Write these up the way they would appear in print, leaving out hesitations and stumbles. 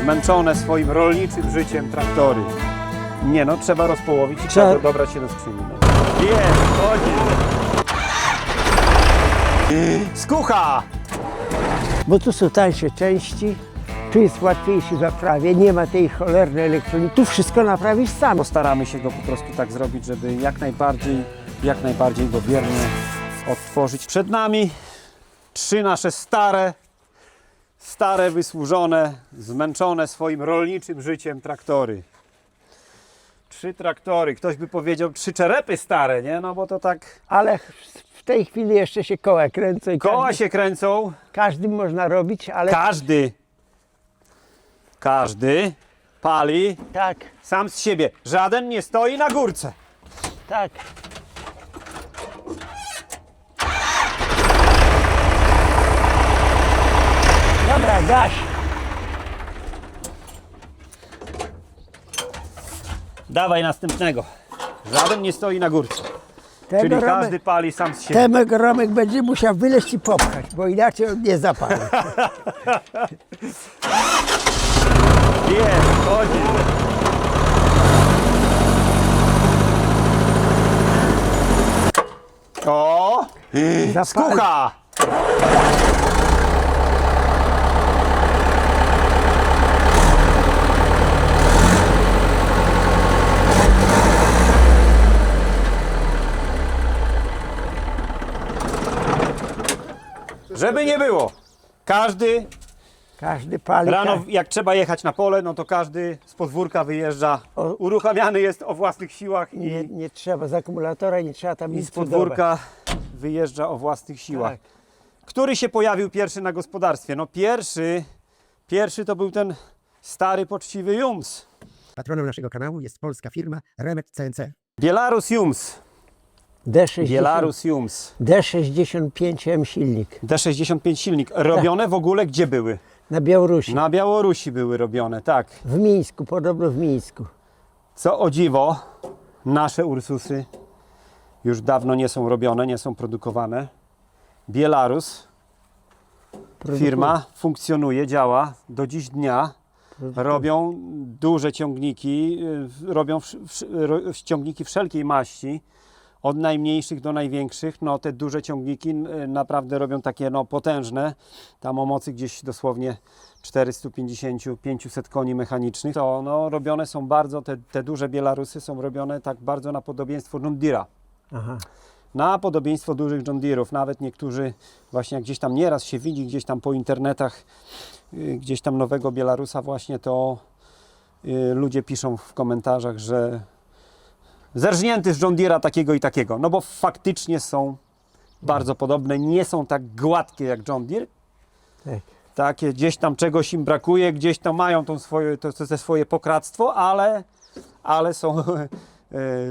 zmęczone swoim rolniczym życiem traktory. Nie no, trzeba rozpołowić i trzeba dobrać się do skrzyni. No. Jest, chodzi. Skucha! Bo tu są tańsze części, tu jest łatwiejszy w naprawie, nie ma tej cholernej elektroniki, tu wszystko naprawisz sam. Postaramy się go po prostu tak zrobić, żeby jak najbardziej go wiernie odtworzyć. Przed nami 3 nasze stare, wysłużone, zmęczone swoim rolniczym życiem traktory. 3 traktory, ktoś by powiedział 3 czerepy stare, nie? No bo to tak... Ale w tej chwili jeszcze się koła kręcą. I Koła się kręcą. każdym można robić, ale... Każdy pali Tak, sam z siebie. Żaden nie stoi na górce. tak. Dobra, gaś. Dawaj następnego. Żaden nie stoi na górce. Czyli Tego każdy pali sam z siebie. Temek Romek będzie musiał wyleźć i popchać, bo inaczej on nie zapali. Jest, chodzi. O! Skucha! Żeby nie było. Każdy pali. Rano, jak trzeba jechać na pole, no to każdy z podwórka wyjeżdża. Uruchamiany jest o własnych siłach Nie trzeba z akumulatora, nie trzeba tam i nic z podwórka wyjeżdża o własnych siłach. Tak. Który się pojawił pierwszy na gospodarstwie? No pierwszy to był ten stary, poczciwy Jums. Patronem naszego kanału jest polska firma Remet CNC. Bielarus Jums. Bielarus Jums. D65M silnik. D65 silnik. Robione w ogóle gdzie były? Na Białorusi. Na Białorusi były robione, tak. W Mińsku, podobno w Mińsku. Co o dziwo, nasze Ursusy już dawno nie są robione, nie są produkowane. Bielarus, firma funkcjonuje, działa do dziś dnia. Robią duże ciągniki, robią ciągniki wszelkiej maści, od najmniejszych do największych. No te duże ciągniki naprawdę robią takie no, potężne, tam o mocy gdzieś dosłownie 450-500 koni mechanicznych. To no, robione są bardzo, te duże Bielarusy są robione tak bardzo na podobieństwo John Deere'a. Aha. Na podobieństwo dużych John Deere'ów. Nawet niektórzy, właśnie jak gdzieś tam nieraz się widzi, gdzieś tam po internetach, gdzieś tam nowego Bielarusa właśnie, to ludzie piszą w komentarzach, że zerżnięty z John Deere'a takiego i takiego. No bo faktycznie są bardzo podobne, nie są tak gładkie jak John Deere. Tak. Takie gdzieś tam czegoś im brakuje, gdzieś tam mają te swoje pokractwo, ale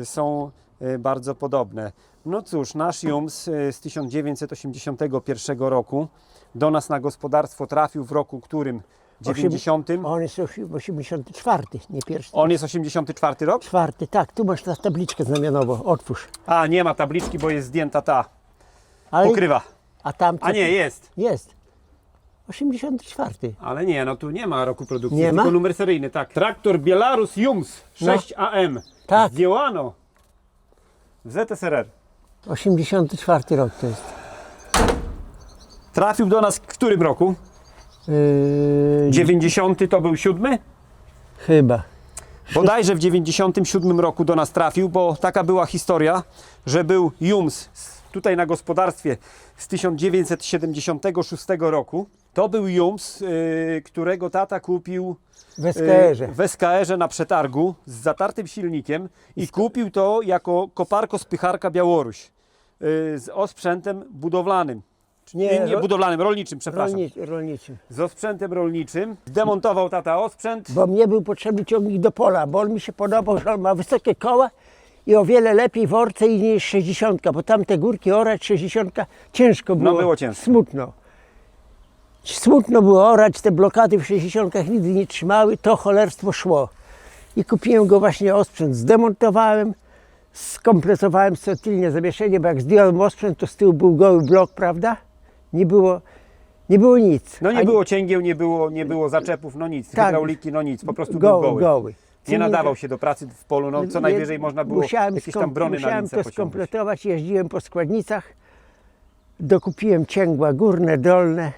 są bardzo podobne. No cóż, nasz Jums z 1981 roku do nas na gospodarstwo trafił w roku którym? 90. On jest 84, nie pierwszy. On jest 84 rok? Czwarty, tak. Tu masz tabliczkę znamionową. Otwórz. A, nie ma tabliczki, bo jest zdjęta ta Ale, pokrywa. A tam A nie, jest. Jest. 84. Ale nie, no tu nie ma roku produkcji, Nie tylko ma? numer seryjny, tak. Traktor Bielarus Jums 6AM. Tak. Zdjęłano w ZSRR. 84 rok to jest. Trafił do nas w którym roku? 90 to był 7? Chyba. Bodajże w 97 roku do nas trafił, bo taka była historia, że był Jums tutaj na gospodarstwie z 1976 roku. To był Jums, którego tata kupił W SKR-ze. w SKR-ze na przetargu z zatartym silnikiem i kupił to jako koparko-spycharka Białoruś z osprzętem budowlanym. Nie budowlanym, rolniczym, przepraszam. Rolniczym. Z osprzętem rolniczym. Zdemontował tata osprzęt. Bo mnie był potrzebny ciągnik do pola, bo on mi się podobał, że on ma wysokie koła i o wiele lepiej w orce niż 60, bo tamte górki orać 60 ciężko było. No było ciężko. Smutno. Smutno było orać, te blokady w 60 nigdy nie trzymały, to cholerstwo szło. I kupiłem go właśnie osprzęt, zdemontowałem, skompletowałem tylnie zawieszenie, bo jak zdjąłem osprzęt, to z tyłu był goły blok, prawda? Nie było nic. No nie Ani- było cięgieł, nie było zaczepów, no nic, Tak. hydrauliki, no nic, po prostu był goły. Nie nadawał się do pracy w polu, no co najwyżej można było jakieś tam brony na Musiałem lince to pociągnąć. skompletować, jeździłem po składnicach, dokupiłem cięgła górne, dolne.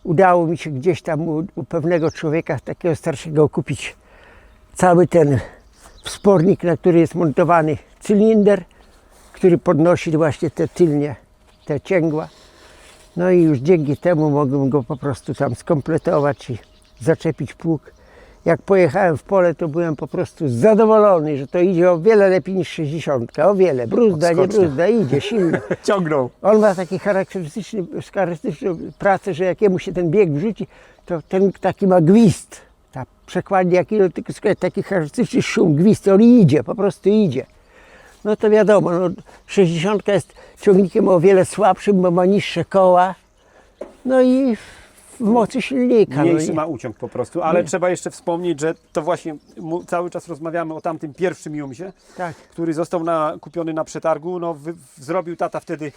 Udało mi się gdzieś tam u pewnego człowieka, takiego starszego, kupić cały ten wspornik, na który jest montowany cylinder, który podnosi właśnie te tylnie, te cięgła. No i już dzięki temu mogłem go po prostu tam skompletować i zaczepić pług. Jak pojechałem w pole, to byłem po prostu zadowolony, że to idzie o wiele lepiej niż 60. O wiele. Bruzda, nie Odskocznia. bruzda, idzie silno. Ciągnął. On ma taki charakterystyczną pracę, że jak jemu się ten bieg wrzuci, to ten taki ma gwizd. Ta przekładnia, jaki tylko taki charakterystyczny szum, gwizd, on idzie, po prostu idzie. No to wiadomo, no 60 jest ciągnikiem o wiele słabszym, bo ma niższe koła. No i w mocy silnika. Mniejszy no, ma uciąg po prostu, ale trzeba jeszcze wspomnieć, że to właśnie cały czas rozmawiamy o tamtym pierwszym Jumsie, tak. który został kupiony na przetargu. No, zrobił tata wtedy,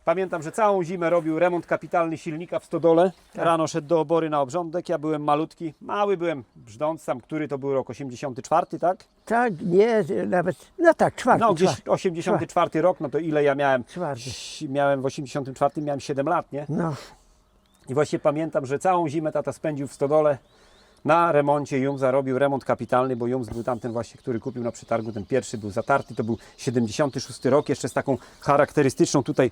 pamiętam, że całą zimę robił remont kapitalny silnika w stodole. Tak. Rano szedł do obory na obrządek, ja byłem malutki, mały byłem, brzdąc tam, który to był rok 84, tak? Tak, nie, nawet, no tak, czwarty. No gdzieś czwarty. 84 rok, no to ile ja miałem? Czwarty. Miałem w 84, miałem 7 lat, nie? No, I właśnie pamiętam, że całą zimę tata spędził w stodole na remoncie Jumsa, robił remont kapitalny, bo Jums był tamten właśnie, który kupił na przetargu, ten pierwszy był zatarty, to był 76 rok, jeszcze z taką charakterystyczną tutaj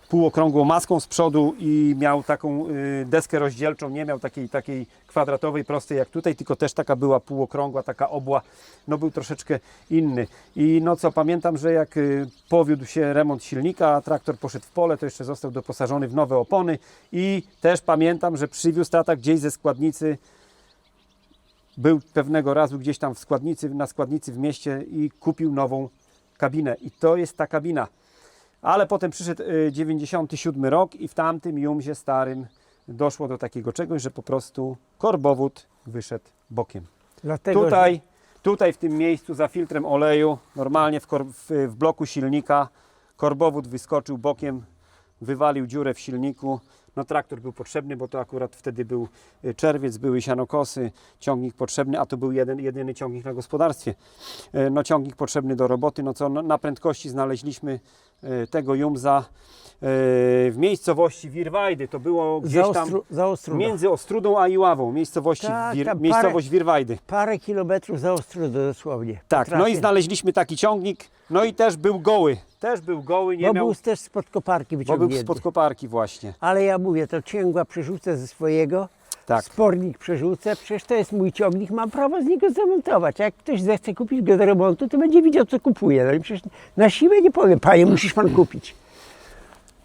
półokrągłą maską z przodu i miał taką deskę rozdzielczą, nie miał takiej kwadratowej, prostej jak tutaj, tylko też taka była półokrągła, taka obła, no był troszeczkę inny. I no co, pamiętam, że jak powiódł się remont silnika, a traktor poszedł w pole, to jeszcze został doposażony w nowe opony i też pamiętam, że przywiózł tata gdzieś ze składnicy, był pewnego razu gdzieś tam na składnicy w mieście i kupił nową kabinę. I to jest ta kabina. Ale potem przyszedł 97 rok i w tamtym Jumsie starym doszło do takiego czegoś, że po prostu korbowód wyszedł bokiem. dlatego, Tutaj w tym miejscu za filtrem oleju, normalnie w bloku silnika, korbowód wyskoczył bokiem, wywalił dziurę w silniku. No traktor był potrzebny, bo to akurat wtedy był czerwiec, były sianokosy, ciągnik potrzebny, a to był jedyny ciągnik na gospodarstwie. No ciągnik potrzebny do roboty, no co na prędkości znaleźliśmy tego Jumsa w miejscowości Wirwajdy. To było gdzieś tam za Ostrudą. między Ostrudą a Iławą, miejscowość tam miejscowość Wirwajdy. Parę kilometrów za Ostrudą dosłownie. Tak, Po no i trasie. znaleźliśmy taki ciągnik, no i też był goły, nie Bo miał, był też spod koparki bo był wyciągnięty. spod koparki właśnie. Ale ja mówię, to cięgła przerzucę ze swojego, Tak. spornik przerzucę, przecież to jest mój ciągnik, mam prawo z niego zamontować. Jak ktoś zechce kupić go do remontu, to będzie widział, co kupuje. No i przecież na siłę nie powiem, panie, musisz pan kupić.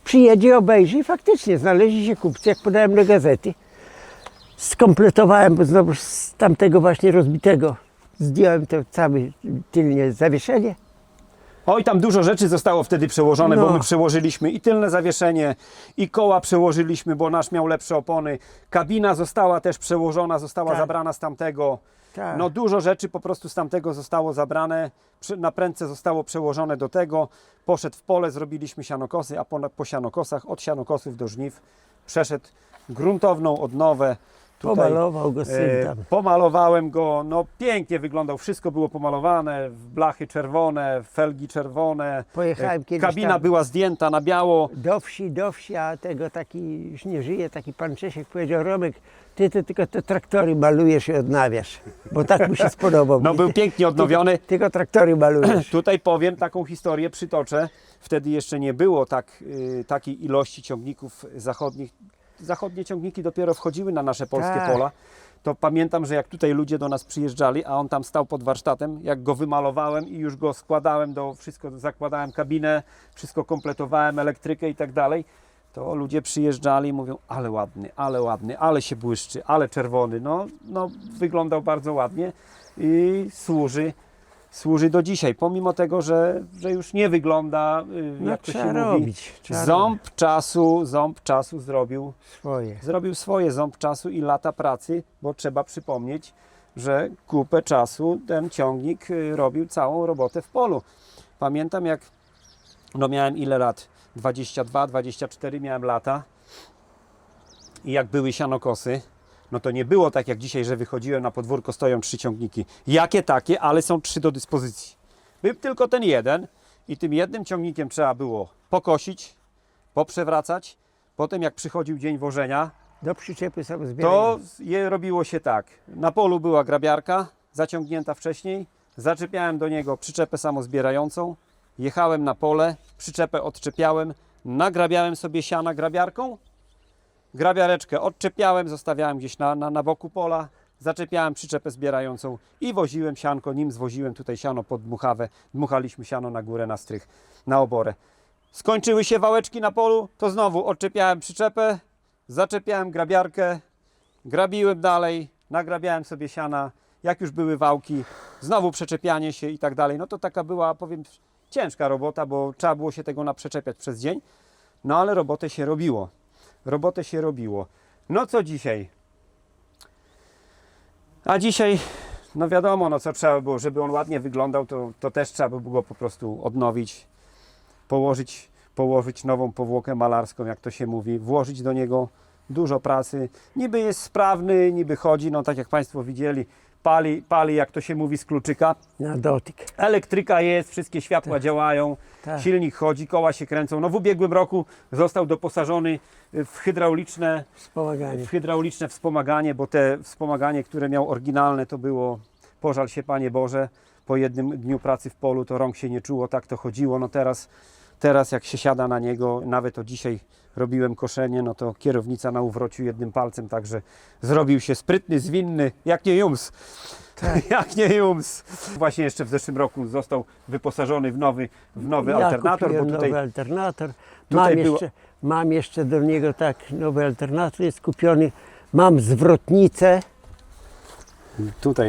Przyjedzie, obejrzy i faktycznie znaleźli się kupcy, jak podałem do gazety. Skompletowałem, bo znowu z tamtego właśnie rozbitego zdjąłem to całe tylnie zawieszenie. Oj, tam dużo rzeczy zostało wtedy przełożone, bo No. my przełożyliśmy i tylne zawieszenie, i koła przełożyliśmy, bo nasz miał lepsze opony. Kabina została też przełożona, została Tak. zabrana z tamtego. Tak. No dużo rzeczy po prostu z tamtego zostało zabrane, na prędce zostało przełożone do tego. Poszedł w pole, zrobiliśmy sianokosy, a po sianokosach, od sianokosów do żniw przeszedł gruntowną odnowę. Pomalował go syn tam. Pomalowałem go, no pięknie wyglądał, wszystko było pomalowane, blachy czerwone, felgi czerwone, Pojechałem kiedyś kabina tam była zdjęta na biało. do wsi, a tego taki już nie żyje, taki pan Czesiek powiedział, Romek, ty to tylko te traktory malujesz i odnawiasz, bo tak mu się spodobał. No był pięknie odnowiony. Tylko traktory malujesz. Tutaj powiem, taką historię przytoczę, wtedy jeszcze nie było takiej ilości ciągników zachodnich. Zachodnie ciągniki dopiero wchodziły na nasze polskie Tak. pola. To pamiętam, że jak tutaj ludzie do nas przyjeżdżali, a on tam stał pod warsztatem, jak go wymalowałem i już go składałem wszystko zakładałem kabinę, wszystko kompletowałem, elektrykę i tak dalej, to ludzie przyjeżdżali i mówią, ale ładny, ale się błyszczy, ale czerwony. No wyglądał bardzo ładnie i służy do dzisiaj, pomimo tego, że już nie wygląda, No, jak to się trzeba mówi. robić, trzeba Ząb czasu zrobił swoje. ząb czasu i lata pracy, bo trzeba przypomnieć, że kupę czasu ten ciągnik robił całą robotę w polu. Pamiętam, jak miałem ile lat? 22, 24 miałem lata. I jak były sianokosy, no to nie było tak jak dzisiaj, że wychodziłem na podwórko, stoją 3 ciągniki. Jakie takie, ale są 3 do dyspozycji. Był tylko ten jeden i tym jednym ciągnikiem trzeba było pokosić, poprzewracać. Potem jak przychodził dzień wożenia, Do przyczepy sobie zbierałem. to robiło się tak. Na polu była grabiarka, zaciągnięta wcześniej. Zaczepiałem do niego przyczepę samozbierającą. Jechałem na pole, przyczepę odczepiałem, nagrabiałem sobie siana grabiarką. Grabiareczkę odczepiałem, zostawiałem gdzieś na boku pola. Zaczepiałem przyczepę zbierającą i woziłem sianko. Nim zwoziłem tutaj siano pod dmuchawę. Dmuchaliśmy siano na górę, na strych, na oborę. Skończyły się wałeczki na polu, to znowu odczepiałem przyczepę, zaczepiałem grabiarkę, grabiłem dalej, nagrabiałem sobie siana. Jak już były wałki, znowu przeczepianie się i tak dalej. No to taka była, powiem, ciężka robota, bo trzeba było się tego naprzeczepiać przez dzień. No ale robotę się robiło. Robotę się robiło. No co dzisiaj? A dzisiaj, no wiadomo, no co trzeba było, żeby on ładnie wyglądał, to też trzeba by było go po prostu odnowić, położyć nową powłokę malarską, jak to się mówi, włożyć do niego dużo pracy. Niby jest sprawny, niby chodzi, no tak jak Państwo widzieli, pali jak to się mówi z kluczyka. Na dotyk. Elektryka jest, wszystkie światła działają, Tak. silnik chodzi, koła się kręcą. No w ubiegłym roku został doposażony w hydrauliczne wspomaganie, bo te wspomaganie, które miał oryginalne, to było, pożal się Panie Boże, po jednym dniu pracy w polu to rąk się nie czuło, tak to chodziło. No teraz jak się siada na niego, nawet o dzisiaj robiłem koszenie, no to kierownica na uwrociu jednym palcem, także zrobił się sprytny, zwinny, jak nie Jums. Tak. Jak nie Jums. Właśnie jeszcze w zeszłym roku został wyposażony w nowy alternator, bo kupiłem tutaj nowy alternator. tutaj Mam jeszcze do niego tak, nowy alternator jest kupiony. Mam zwrotnicę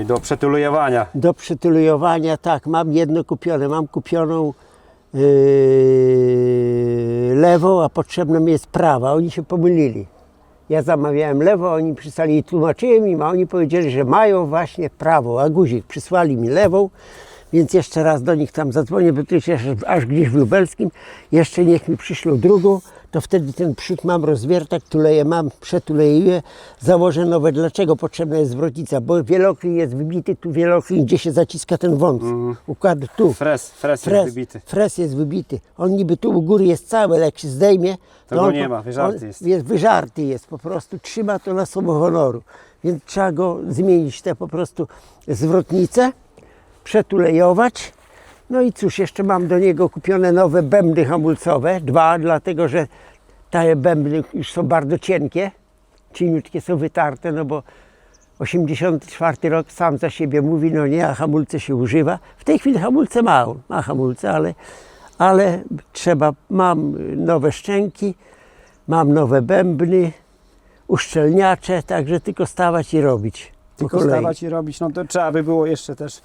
do przetulowania. do przytulowania, tak, mam jedno kupione. Mam kupioną lewą, a potrzebna mi jest prawa. Oni się pomylili. Ja zamawiałem lewą, oni przysłali i tłumaczyłem im, a oni powiedzieli, że mają właśnie prawą, a guzik przysłali mi lewą, więc jeszcze raz do nich tam zadzwonię, bo to jest aż gdzieś w Lubelskim, jeszcze niech mi przyślą drugą, to wtedy ten przód mam rozwiertak, tuleję mam, przetuleję, założę nowe. Dlaczego potrzebna jest zwrotnica? Bo wieloklin jest wybity, tu wieloklin, gdzie się zaciska ten wąs, układu tu. Fres jest wybity. Fres jest wybity. On niby tu u góry jest cały, ale jak się zdejmie, To go on nie ma, wyżarty jest. Wyżarty jest, po prostu trzyma to na słowo honoru. Więc trzeba go zmienić, te po prostu zwrotnice, przetulejować. No i cóż, jeszcze mam do niego kupione nowe bębny hamulcowe, 2, dlatego że te bębny już są bardzo cienkie, cieniutkie są wytarte, no bo 84 rok sam za siebie mówi, no nie, a hamulce się używa. W tej chwili hamulce ma hamulce, ale trzeba, mam nowe szczęki, mam nowe bębny, uszczelniacze, także tylko stawać i robić. Tylko stawać i robić, no to trzeba by było jeszcze też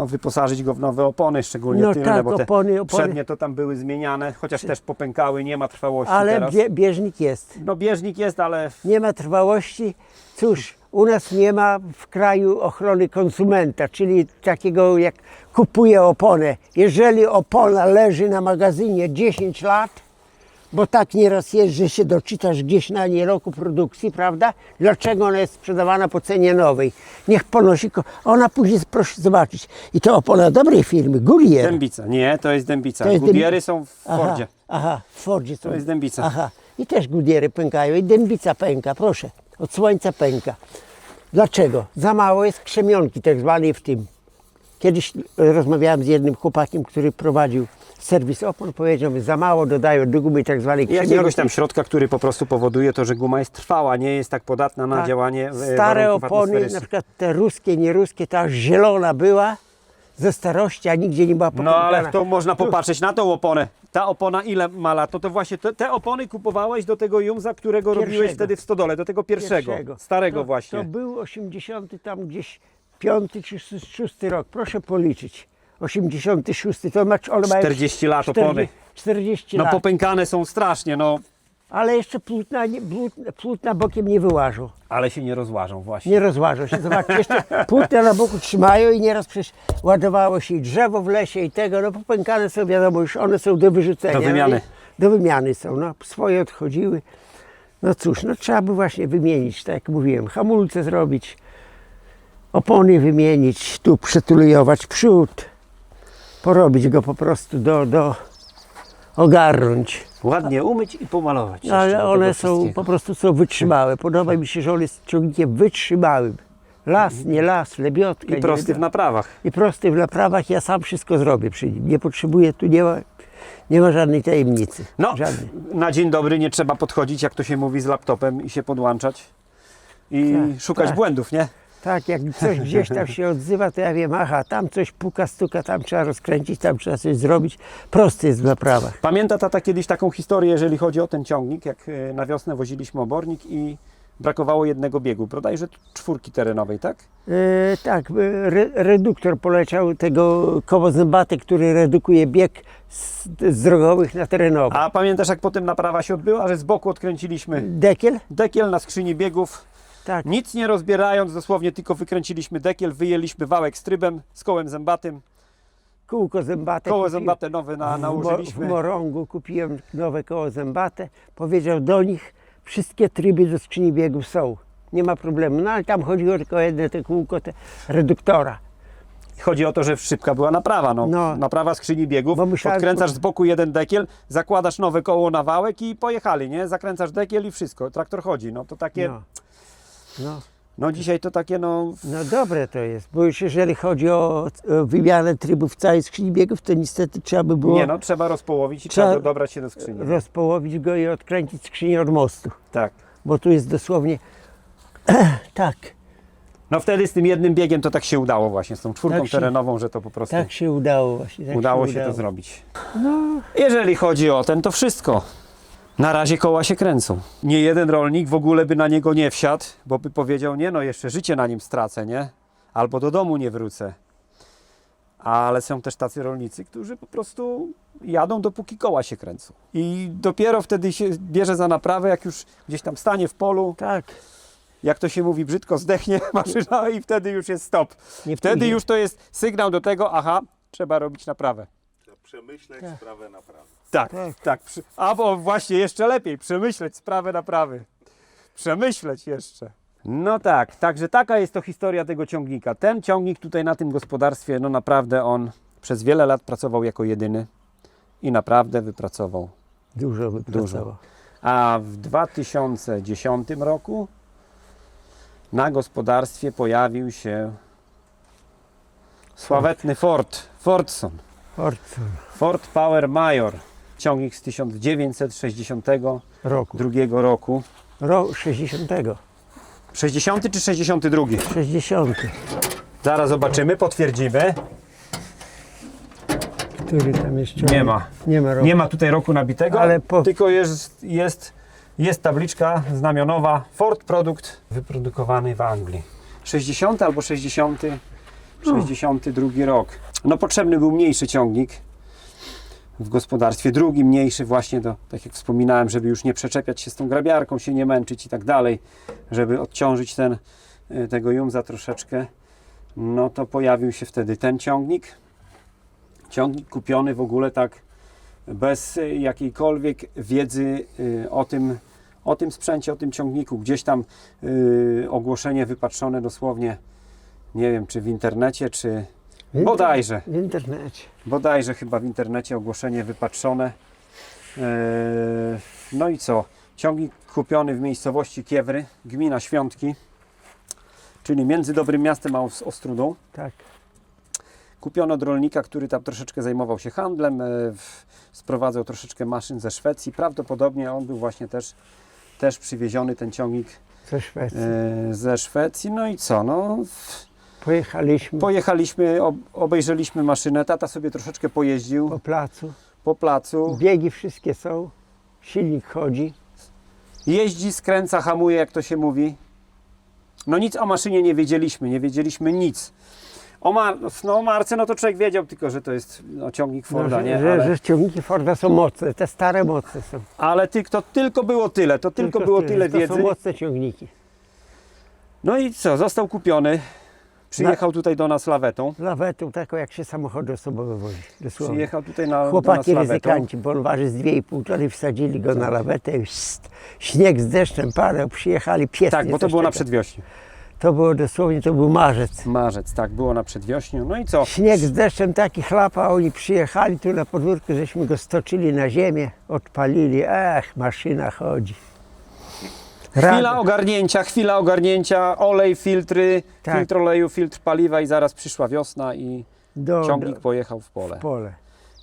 wyposażyć go w nowe opony, szczególnie No tylne, tak, bo te opony. przednie to tam były zmieniane, chociaż też popękały, nie ma trwałości Ale teraz. bieżnik jest. No bieżnik jest, ale Nie ma trwałości. Cóż, u nas nie ma w kraju ochrony konsumenta, czyli takiego jak kupuje oponę. Jeżeli opona leży na magazynie 10 lat, bo tak nieraz jest, że się doczytasz gdzieś na niej roku produkcji, prawda? Dlaczego ona jest sprzedawana po cenie nowej? Niech ponosi, ona później, proszę zobaczyć, i to opona dobrej firmy, Goodyear. Dębica. Nie, to jest Dębica. To jest Goodyeary są w Fordzie. Aha, w Fordzie są. To jest Dębica. Aha, i też Goodyeary pękają, i Dębica pęka, proszę, od słońca pęka. Dlaczego? Za mało jest krzemionki tak zwanej w tym. Kiedyś rozmawiałem z jednym chłopakiem, który prowadził serwis opon, powiedział mi, za mało dodają do gumy tak zwanej krzemionki. Jakiegoś tam środka, który po prostu powoduje to, że guma jest trwała, nie jest tak podatna na Tak. działanie Stare warunków opony, na atmosferycznych. przykład te ruskie, nieruskie, ta aż zielona była ze starości, a nigdzie nie była No ale popękana. to można popatrzeć na tą oponę. Ta opona ile ma lat? To właśnie te opony kupowałeś do tego Jumza, którego robiłeś Pierwszego. wtedy w stodole, do tego pierwszego. Starego właśnie. To był 80 tam gdzieś 5 czy 6 rok, proszę policzyć. 86, to ma, one mają 40 lat opony. 40 No lat, popękane są strasznie, no. ale jeszcze płótna bokiem nie wyłażą, Ale się nie rozłażą właśnie. nie rozłażą się. Zobaczcie, jeszcze płótna na boku trzymają i nieraz przecież ładowało się i drzewo w lesie i tego, no popękane są, wiadomo, już one są do wyrzucenia. Do wymiany. Do wymiany są, no swoje odchodziły. No cóż, no trzeba by właśnie wymienić, tak jak mówiłem, hamulce zrobić, opony wymienić, tu przetulijować przód, porobić go po prostu ogarnąć. Ładnie umyć i pomalować. jeszcze Ale do one tego są wszystkiego. po prostu są wytrzymałe. Podoba mi się, że on jest ciągnikiem wytrzymałym. Las, nie las, lebiotka. I prosty w naprawach. I prosty w naprawach, ja sam wszystko zrobię przy nim. Nie potrzebuję, tu nie ma żadnej tajemnicy. No, Żadnej. na dzień dobry nie trzeba podchodzić, jak to się mówi, z laptopem i się podłączać i Tak, szukać tak. błędów, nie? Tak, jak coś gdzieś tam się odzywa, to ja wiem, aha, tam coś puka, stuka, tam trzeba rozkręcić, tam trzeba coś zrobić. Prosty jest w naprawach. Pamięta tata kiedyś taką historię, jeżeli chodzi o ten ciągnik, jak na wiosnę woziliśmy obornik i brakowało jednego biegu, bodajże 4 terenowej, tak? Tak, reduktor poleciał tego koło zębaty, który redukuje bieg z drogowych na terenowe. A pamiętasz, jak potem naprawa się odbyła, że z boku odkręciliśmy Dekiel? dekiel na skrzyni biegów, Tak. nic nie rozbierając, dosłownie tylko wykręciliśmy dekiel, wyjęliśmy wałek z trybem, z kołem zębatym, Kółko zębate. koło kupiłem. zębate nowe W nałożyliśmy. Morągu kupiłem nowe koło zębate. Powiedział do nich, wszystkie tryby do skrzyni biegów są. Nie ma problemu. No ale tam chodziło tylko o jedno te kółko, te reduktora. Chodzi o to, że szybka była naprawa, No. naprawa skrzyni biegów, Bo myślałem, odkręcasz z boku jeden dekiel, zakładasz nowe koło na wałek i pojechali, nie? Zakręcasz dekiel i wszystko, traktor chodzi, no to takie, No dzisiaj to takie, dobre to jest, bo już jeżeli chodzi o wymianę trybów całej skrzyni biegów, to niestety trzeba by było nie no, trzeba rozpołowić i trzeba dobrać się do skrzyni. rozpołowić go i odkręcić skrzynię od mostu. Tak. Bo tu jest dosłownie tak. No wtedy z tym jednym biegiem to tak się udało właśnie, z tą 4 Tak się- terenową, że to po prostu Tak się udało właśnie. Tak udało się to zrobić. Jeżeli chodzi o ten, to wszystko. Na razie koła się kręcą. Nie jeden rolnik w ogóle by na niego nie wsiadł, bo by powiedział, nie no, jeszcze życie na nim stracę, nie? Albo do domu nie wrócę. Ale są też tacy rolnicy, którzy po prostu jadą, dopóki koła się kręcą. I dopiero wtedy się bierze za naprawę, jak już gdzieś tam stanie w polu, Tak. jak to się mówi brzydko, zdechnie maszyna i wtedy już jest stop. Nie Wtedy pójdzie. już to jest sygnał do tego, aha, trzeba robić naprawę. Przemyśleć sprawę naprawy. Tak, Tak. tak. Albo właśnie jeszcze lepiej, przemyśleć sprawę naprawy. Przemyśleć jeszcze. No tak, także taka jest to historia tego ciągnika. Ten ciągnik tutaj na tym gospodarstwie, no naprawdę on przez wiele lat pracował jako jedyny i naprawdę wypracował. Dużo wypracował. A w 2010 roku na pojawił się sławetny Fordson. Ford Power Major. Ciągnik z 1962 Roku. roku. 60. 60 czy 62? 60. Zaraz zobaczymy, potwierdzimy. Który tam jeszcze Nie ma. Nie ma roku. Nie ma tutaj roku nabitego, Ale tylko jest tabliczka znamionowa Ford produkt wyprodukowany w Anglii. 60 albo 62 rok. No potrzebny był mniejszy ciągnik w gospodarstwie, drugi mniejszy właśnie tak jak wspominałem, żeby już nie przeczepiać się z tą grabiarką, się nie męczyć i tak dalej, żeby odciążyć tego jumza troszeczkę. No to pojawił się wtedy ten ciągnik. Ciągnik kupiony w ogóle tak bez jakiejkolwiek wiedzy o tym sprzęcie, o tym ciągniku. Gdzieś tam ogłoszenie wypatrzone dosłownie, nie wiem czy w internecie, czy bodajże. W internecie. Bodajże chyba w internecie ogłoszenie wypatrzone. No i co? Ciągnik kupiony w miejscowości Kiewry, gmina Świątki, czyli między Dobrym Miastem a Ostrudą. Tak. Kupiono od rolnika, który tam troszeczkę zajmował się handlem, sprowadzał troszeczkę maszyn ze Szwecji. Prawdopodobnie on był właśnie też przywieziony, ten ciągnik Ze Szwecji. ze Szwecji. No i co? No, Pojechaliśmy obejrzeliśmy maszynę, tata sobie troszeczkę pojeździł po placu. po placu. Biegi wszystkie są. Silnik chodzi. Jeździ, skręca, hamuje, jak to się mówi. No nic o maszynie nie wiedzieliśmy nic. O marce, no to człowiek wiedział tylko, że to jest ciągnik Forda, nie? Że ciągniki Forda są mocne, te stare mocne są. Ale to tylko było tyle, było tyle To wiedzy. są mocne ciągniki. No i co, został kupiony. Przyjechał tutaj do nas lawetą. Lawetą taką, jak się samochody osobowe wozi. Dosłownie. Przyjechał tutaj do nas Chłopaki lawetą. ryzykanci, bo on waży z 2,5 tony, wsadzili go na lawetę i śnieg z deszczem padał, przyjechali piesnie. Tak, bo to coś było na takiego. przedwiośniu. To było dosłownie, to był marzec. Marzec, tak, było na przedwiośniu. No i co? Śnieg z deszczem taki chlapa, oni przyjechali tu na podwórku, żeśmy go stoczyli na ziemię, odpalili, maszyna chodzi. Chwila ogarnięcia, olej, filtry, Tak. filtr oleju, filtr paliwa i zaraz przyszła wiosna i ciągnik pojechał w pole. w pole.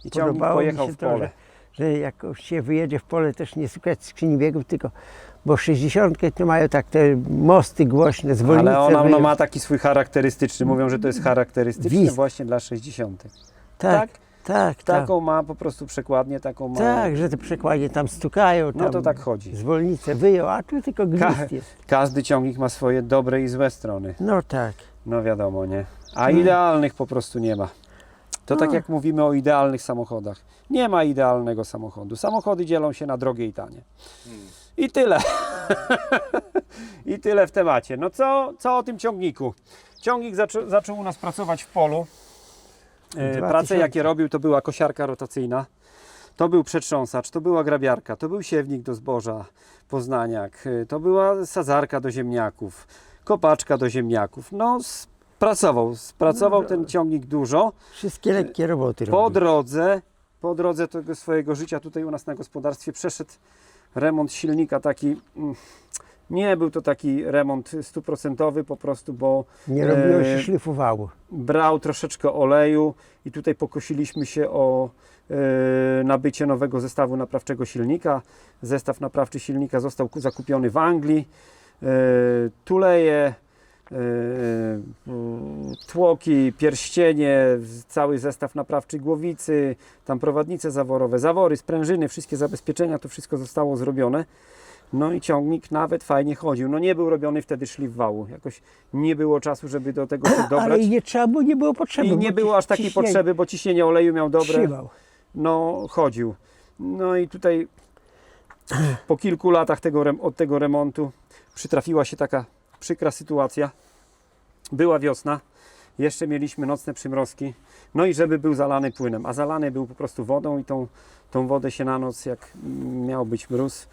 I ciągnik Podobało mi pojechał się w to, pole. że jak się wyjedzie w pole, też nie szukać skrzyni biegów, tylko, bo 60 to mają tak te mosty głośne, zwolnice. Ale ona wyją- ma taki swój charakterystyczny, mówią, że to jest charakterystyczny Wizd. właśnie dla 60. Tak, tak. Taką ma po prostu przekładnię, taką ma. Tak, że te przekładzie tam stukają. No tam to tak chodzi. Zwolnice wyjął, a tu tylko gwizd jest. Każdy ciągnik ma swoje dobre i złe strony. No tak. No wiadomo, nie? A idealnych po prostu nie ma. To tak jak mówimy o idealnych samochodach. Nie ma idealnego samochodu. Samochody dzielą się na drogie i tanie. I tyle. I tyle w temacie. No co o tym ciągniku? Ciągnik zaczął u nas pracować w polu. Prace 2000. jakie robił, to była kosiarka rotacyjna, to był przetrząsacz, to była grabiarka, to był siewnik do zboża, poznaniak, to była sadzarka do ziemniaków, kopaczka do ziemniaków. No spracował ten ciągnik dużo. Wszystkie lekkie roboty Po robił. drodze tego swojego życia tutaj u nas na gospodarstwie przeszedł remont silnika taki, nie był to taki remont 100% po prostu, bo Nie robiło się, szlifowało. brał troszeczkę oleju i tutaj pokosiliśmy się o nabycie nowego zestawu naprawczego silnika. Zestaw naprawczy silnika został zakupiony w Anglii. Tuleje, tłoki, pierścienie, cały zestaw naprawczy głowicy, tam prowadnice zaworowe, zawory, sprężyny, wszystkie zabezpieczenia, to wszystko zostało zrobione. No i ciągnik nawet fajnie chodził. No nie był robiony wtedy szlif wału. Jakoś nie było czasu, żeby do tego się dobrać. Ale i nie trzeba było, nie było potrzeby. I nie bo było aż takiej ciśnienie potrzeby, bo ciśnienie oleju miał dobre. trzywał. No chodził. No i tutaj po kilku latach od tego remontu przytrafiła się taka przykra sytuacja. Była wiosna, jeszcze mieliśmy nocne przymrozki. No i żeby był zalany płynem, a zalany był po prostu wodą i tą wodę się na noc, jak miał być mróz,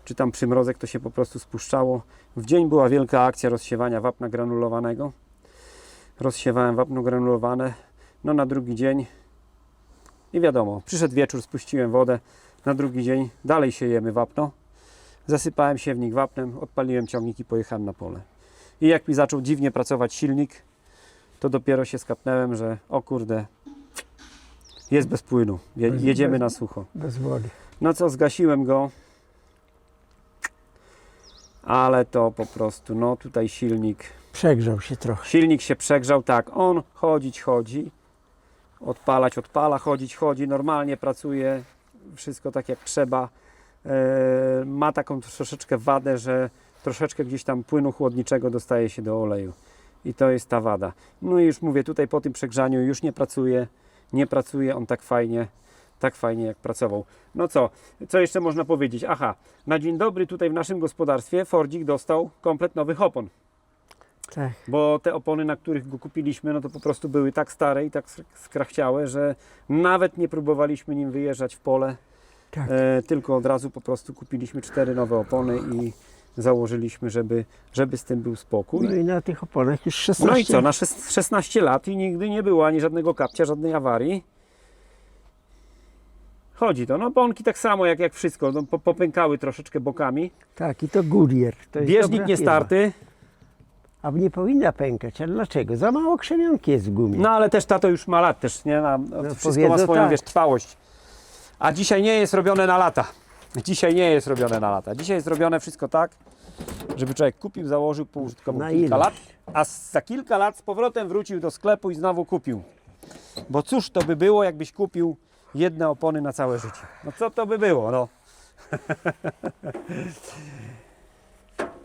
czy tam przymrozek, to się po prostu spuszczało. W dzień była wielka akcja rozsiewania wapna granulowanego. Rozsiewałem wapno granulowane. No na drugi dzień i wiadomo, przyszedł wieczór, spuściłem wodę. Na drugi dzień dalej siejemy wapno. Zasypałem siewnik wapnem, odpaliłem ciągnik i pojechałem na pole. I jak mi zaczął dziwnie pracować silnik, to dopiero się skapnąłem, że o kurde, jest bez płynu, jedziemy na sucho. Bez wody. No co, zgasiłem go, ale to po prostu, no tutaj Przegrzał się trochę. silnik się przegrzał, tak, on chodzi, odpala, chodzi, normalnie pracuje, wszystko tak jak trzeba. Ma taką troszeczkę wadę, że troszeczkę gdzieś tam płynu chłodniczego dostaje się do oleju i to jest ta wada. No i już mówię, tutaj po tym przegrzaniu już nie pracuje on tak fajnie jak pracował. No co jeszcze można powiedzieć? Aha, na dzień dobry tutaj w naszym gospodarstwie Fordzik dostał komplet nowych opon. Tak. Bo te opony, na których go kupiliśmy, no to po prostu były tak stare i tak skrachciałe, że nawet nie próbowaliśmy nim wyjeżdżać w pole, Tak. tylko od razu po prostu kupiliśmy 4 nowe opony i założyliśmy, żeby z tym był spokój. No i na tych oponach już 16. No i co, na 16 lat i nigdy nie było ani żadnego kapcia, żadnej awarii. Chodzi to, no oponki tak samo jak wszystko, no, popękały troszeczkę bokami. Tak, i to Goodyear. To jest Bieżnik dobra nie firma. starty. A nie powinna pękać, ale dlaczego? Za mało krzemionki jest w gumie. No ale też tato już ma lat też, nie? Wszystko ma powiedzą swoją, tak. wiesz, trwałość. A dzisiaj nie jest robione na lata. Dzisiaj jest robione wszystko tak, żeby człowiek kupił, założył, poużytkował Na kilka ilość. lat, a za kilka lat z powrotem wrócił do sklepu i znowu kupił. Bo cóż to by było, jakbyś kupił jedne opony na całe życie? No co to by było, no?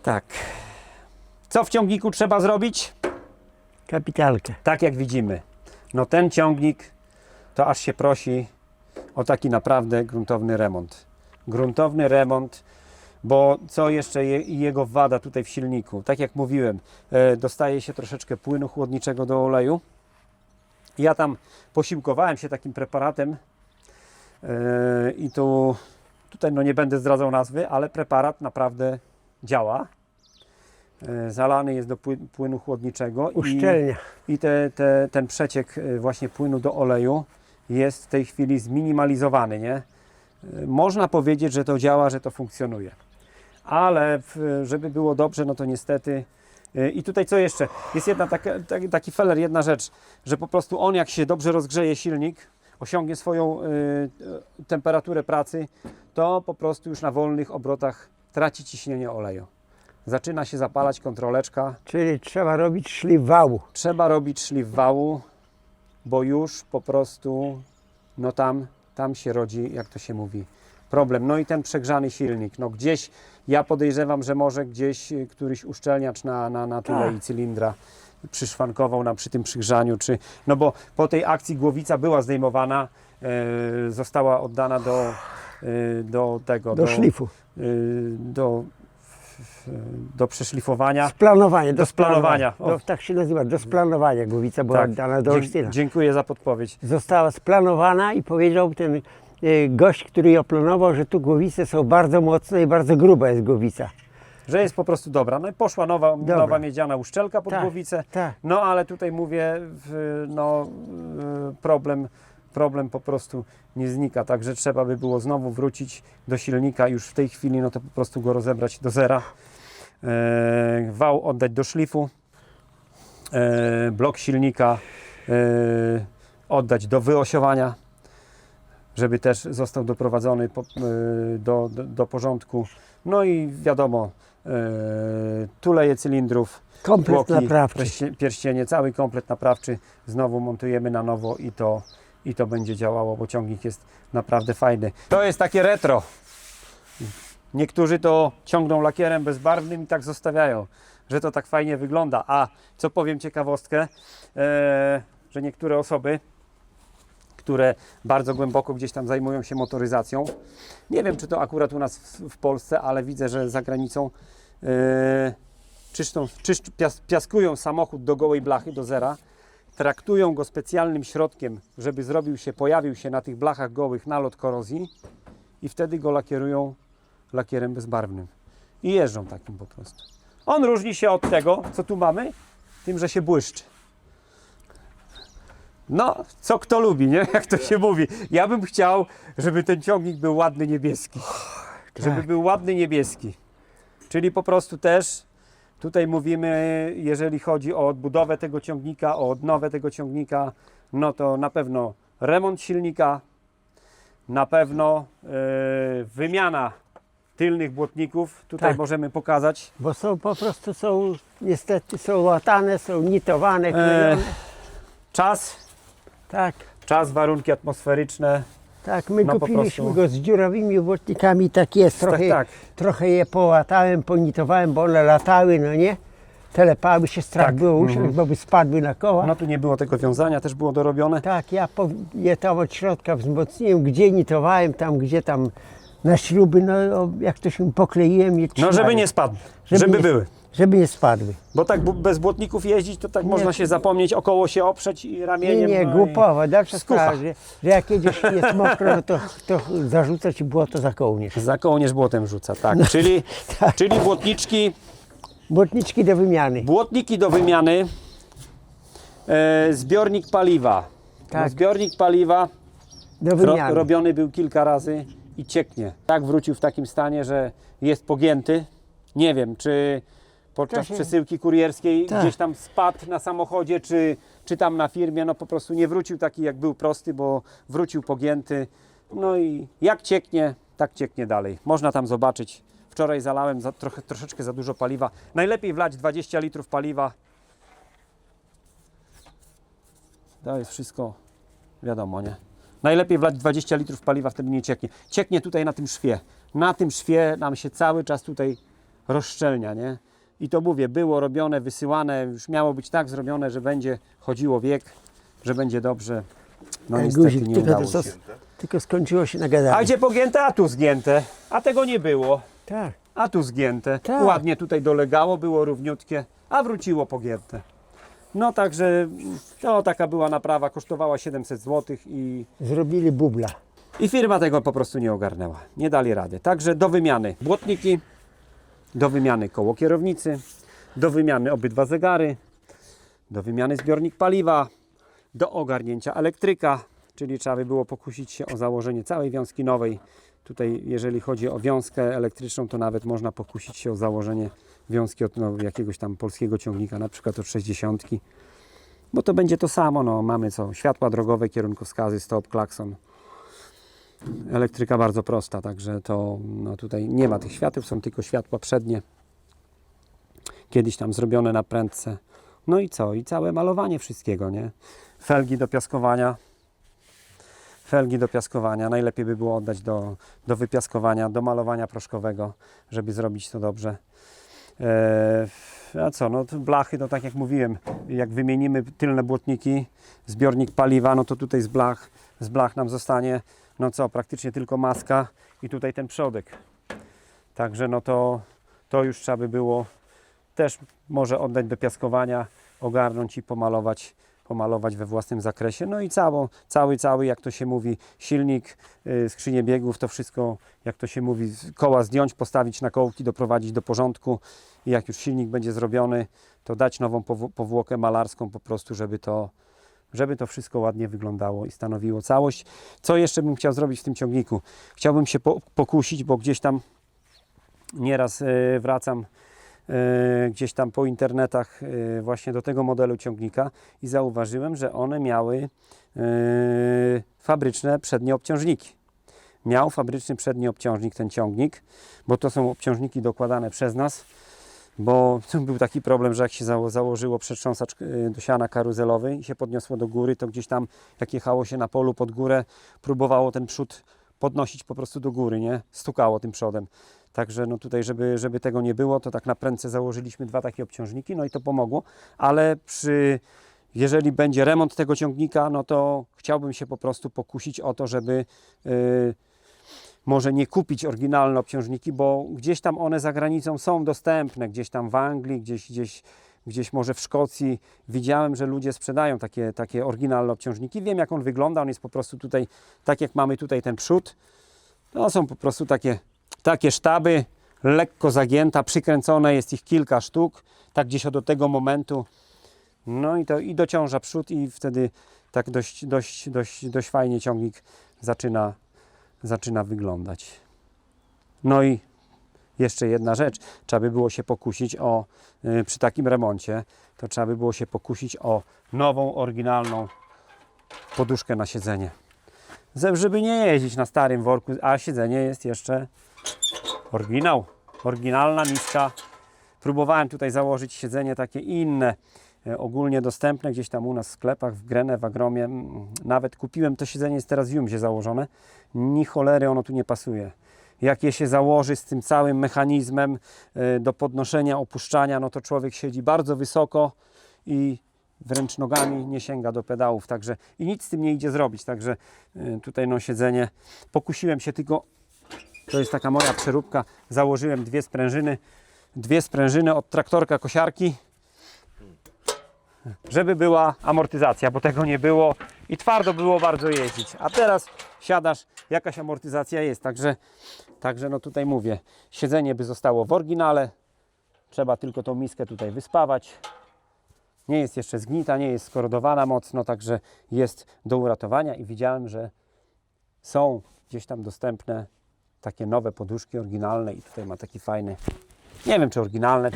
Tak. Co w ciągniku trzeba zrobić? Kapitalkę. Tak jak widzimy, no ten ciągnik to aż się prosi o taki naprawdę gruntowny remont. Gruntowny remont, Bo co jeszcze jego wada tutaj w silniku? Tak jak mówiłem, dostaje się troszeczkę płynu chłodniczego do oleju. Ja tam posiłkowałem się takim preparatem i tutaj no nie będę zdradzał nazwy, ale preparat naprawdę działa. Zalany jest do płynu chłodniczego Uszczelnia. i ten przeciek właśnie płynu do oleju jest w tej chwili zminimalizowany, nie? Można powiedzieć, że to działa, że to funkcjonuje. Ale żeby było dobrze, no to niestety. I tutaj co jeszcze? Jest taki feller, jedna rzecz, że po prostu on jak się dobrze rozgrzeje silnik, osiągnie swoją temperaturę pracy, to po prostu już na wolnych obrotach traci ciśnienie oleju. Zaczyna się zapalać kontroleczka. Czyli trzeba robić szlif wału. Trzeba robić szlif wału, bo już po prostu no tam się rodzi, jak to się mówi, problem. No i ten przegrzany silnik, no gdzieś, ja podejrzewam, że może gdzieś któryś uszczelniacz na tulei cylindra przyszwankował przy tym przygrzaniu, no bo po tej akcji głowica była zdejmowana, została oddana do Szlifu. Do przeszlifowania. Splanowanie. Do splanowania. Tak się nazywa, do splanowania. Głowica była oddana do Olsztyna. Dziękuję za podpowiedź. Została splanowana i powiedział ten gość, który ją planował, że tu głowice są bardzo mocne i bardzo gruba jest głowica. Że jest po prostu dobra. No i poszła nowa miedziana uszczelka pod głowicę. Tak. No ale tutaj mówię, problem po prostu nie znika. Także trzeba by było znowu wrócić do silnika już w tej chwili, no to po prostu go rozebrać do zera. Wał oddać do szlifu. Blok silnika oddać do wyosiowania, żeby też został doprowadzony do porządku. No i wiadomo, tuleje cylindrów, Komplet bloki, naprawczy. pierścienie, cały komplet naprawczy znowu montujemy na nowo i to będzie działało, bo ciągnik jest naprawdę fajny. To jest takie retro. Niektórzy to ciągną lakierem bezbarwnym i tak zostawiają, że to tak fajnie wygląda. A co powiem ciekawostkę, że niektóre osoby, które bardzo głęboko gdzieś tam zajmują się motoryzacją, nie wiem czy to akurat u nas w Polsce, ale widzę, że za granicą piaskują samochód do gołej blachy, do zera, traktują go specjalnym środkiem, żeby pojawił się na tych blachach gołych nalot korozji i wtedy go lakierują lakierem bezbarwnym i jeżdżą takim po prostu. On różni się od tego, co tu mamy, tym, że się błyszczy. No, co kto lubi, nie? Jak to się mówi. Ja bym chciał, żeby ten ciągnik był ładny niebieski. Żeby był ładny niebieski. Czyli po prostu też tutaj mówimy, jeżeli chodzi o odbudowę tego ciągnika, o odnowę tego ciągnika, no to na pewno remont silnika, na pewno wymiana tylnych błotników. Tutaj możemy pokazać. Bo niestety są łatane, są nitowane. Czas, warunki atmosferyczne. Tak, my No, kupiliśmy go z dziurawymi błotnikami, tak jest. Trochę je połatałem, ponitowałem, bo one latały, no nie? Telepały się, strach było usiąść, bo by spadły na koła. No tu nie było tego wiązania, też było dorobione. Tak, ja je tam od środka wzmocniłem, gdzie nitowałem, gdzie tam na śruby, no jak to się pokleiłem. No żeby nie spadły, żeby były. Żeby nie spadły. Bo tak bez błotników jeździć, to tak można się zapomnieć, około się oprzeć i ramieniem. Nie, głupowa. Dalsza sprawa, że jak jedziesz i jest mokro, no to zarzuca ci błoto za kołnierz. Za kołnierz błotem rzuca, tak. Czyli błotniczki. Błotniczki do wymiany. Błotniki do wymiany. Zbiornik paliwa. Tak. No, zbiornik paliwa Do wymiany. robiony był kilka razy i cieknie. Tak wrócił w takim stanie, że jest pogięty. Nie wiem, czy podczas przesyłki kurierskiej gdzieś tam spadł na samochodzie, czy tam na firmie, no po prostu nie wrócił taki jak był prosty, bo wrócił pogięty. No i jak cieknie, tak cieknie dalej. Można tam zobaczyć. Wczoraj zalałem troszeczkę za dużo paliwa. Najlepiej wlać 20 litrów paliwa. To jest wszystko wiadomo, nie? Najlepiej wlać 20 litrów paliwa, wtedy nie cieknie. Cieknie tutaj na tym szwie. Na tym szwie nam się cały czas tutaj rozszczelnia, nie? I to mówię, było robione, wysyłane, już miało być tak zrobione, że będzie chodziło wiek, że będzie dobrze. No niestety nie udało się. Tylko skończyło się na gadaniu. A gdzie pogięte, a tu zgięte. A tego nie było. Tak. a tu zgięte. Tak. Ładnie tutaj dolegało, było równiutkie, a wróciło pogięte. No także to taka była naprawa, kosztowała 700 zł Zrobili bubla. i firma tego po prostu nie ogarnęła. Nie dali rady. Także do wymiany błotniki, do wymiany koło kierownicy, do wymiany obydwa zegary, do wymiany zbiornik paliwa, do ogarnięcia elektryka, czyli trzeba by było pokusić się o założenie całej wiązki nowej. Tutaj jeżeli chodzi o wiązkę elektryczną, to nawet można pokusić się o założenie wiązki od jakiegoś tam polskiego ciągnika, na przykład od 60, bo to będzie to samo. No, mamy co? Światła drogowe, kierunkowskazy, stop, klakson. Elektryka bardzo prosta, także to no, tutaj nie ma tych świateł, są tylko światła przednie. Kiedyś tam zrobione na prędce. No i co? I całe malowanie wszystkiego, nie? Felgi do piaskowania. Felgi do piaskowania. Najlepiej by było oddać do wypiaskowania, do malowania proszkowego, żeby zrobić to dobrze. A co? No to blachy, to tak jak mówiłem, jak wymienimy tylne błotniki, zbiornik paliwa, no to tutaj z blach nam zostanie, no co, praktycznie tylko maska i tutaj ten przodek. Także no to już trzeba by było też może oddać do piaskowania, ogarnąć i pomalować we własnym zakresie. No i cały, jak to się mówi, silnik, skrzynię biegów, to wszystko, jak to się mówi, koła zdjąć, postawić na kołki, doprowadzić do porządku i jak już silnik będzie zrobiony, to dać nową powłokę malarską po prostu, żeby to wszystko ładnie wyglądało i stanowiło całość. Co jeszcze bym chciał zrobić w tym ciągniku? Chciałbym się pokusić, bo gdzieś tam nieraz wracam gdzieś tam po internetach właśnie do tego modelu ciągnika i zauważyłem, że one miały fabryczne przednie obciążniki. Miał fabryczny przedni obciążnik ten ciągnik, bo to są obciążniki dokładane przez nas, bo był taki problem, że jak się założyło przedtrząsacz do siana karuzelowy i się podniosło do góry, to gdzieś tam jak jechało się na polu pod górę, próbowało ten przód podnosić po prostu do góry, nie? Stukało tym przodem. Także no tutaj, żeby tego nie było, to tak na prędce założyliśmy dwa takie obciążniki, no i to pomogło, ale jeżeli będzie remont tego ciągnika, no to chciałbym się po prostu pokusić o to, żeby może nie kupić oryginalne obciążniki, bo gdzieś tam one za granicą są dostępne, gdzieś tam w Anglii, gdzieś może w Szkocji. Widziałem, że ludzie sprzedają takie oryginalne obciążniki. Wiem, jak on wygląda, on jest po prostu tutaj, tak jak mamy tutaj ten przód, to są po prostu takie sztaby, lekko zagięta, przykręcone, jest ich kilka sztuk, tak gdzieś do tego momentu, no i dociąża przód i wtedy tak dość fajnie ciągnik zaczyna wyglądać. No i jeszcze jedna rzecz, trzeba by było się pokusić przy takim remoncie, to trzeba by było się pokusić o nową, oryginalną poduszkę na siedzenie. Żeby nie jeździć na starym worku, a siedzenie jest jeszcze oryginalna miska. Próbowałem tutaj założyć siedzenie takie inne, ogólnie dostępne gdzieś tam u nas w sklepach, w Grene, w Agromie. Nawet kupiłem, to siedzenie jest teraz w Jumzie założone. Ni cholery ono tu nie pasuje. Jak je się założy z tym całym mechanizmem do podnoszenia, opuszczania, no to człowiek siedzi bardzo wysoko i wręcz nogami nie sięga do pedałów, także i nic z tym nie idzie zrobić, także tutaj no siedzenie, pokusiłem się tylko, to jest taka moja przeróbka, założyłem dwie sprężyny od traktorka kosiarki, żeby była amortyzacja, bo tego nie było i twardo było bardzo jeździć, a teraz siadasz, jakaś amortyzacja jest, także no tutaj mówię, siedzenie by zostało w oryginale, trzeba tylko tą miskę tutaj wyspawać. Nie jest jeszcze zgnita, nie jest skorodowana mocno, także jest do uratowania i widziałem, że są gdzieś tam dostępne takie nowe poduszki oryginalne i tutaj ma taki fajny, nie wiem czy oryginalne,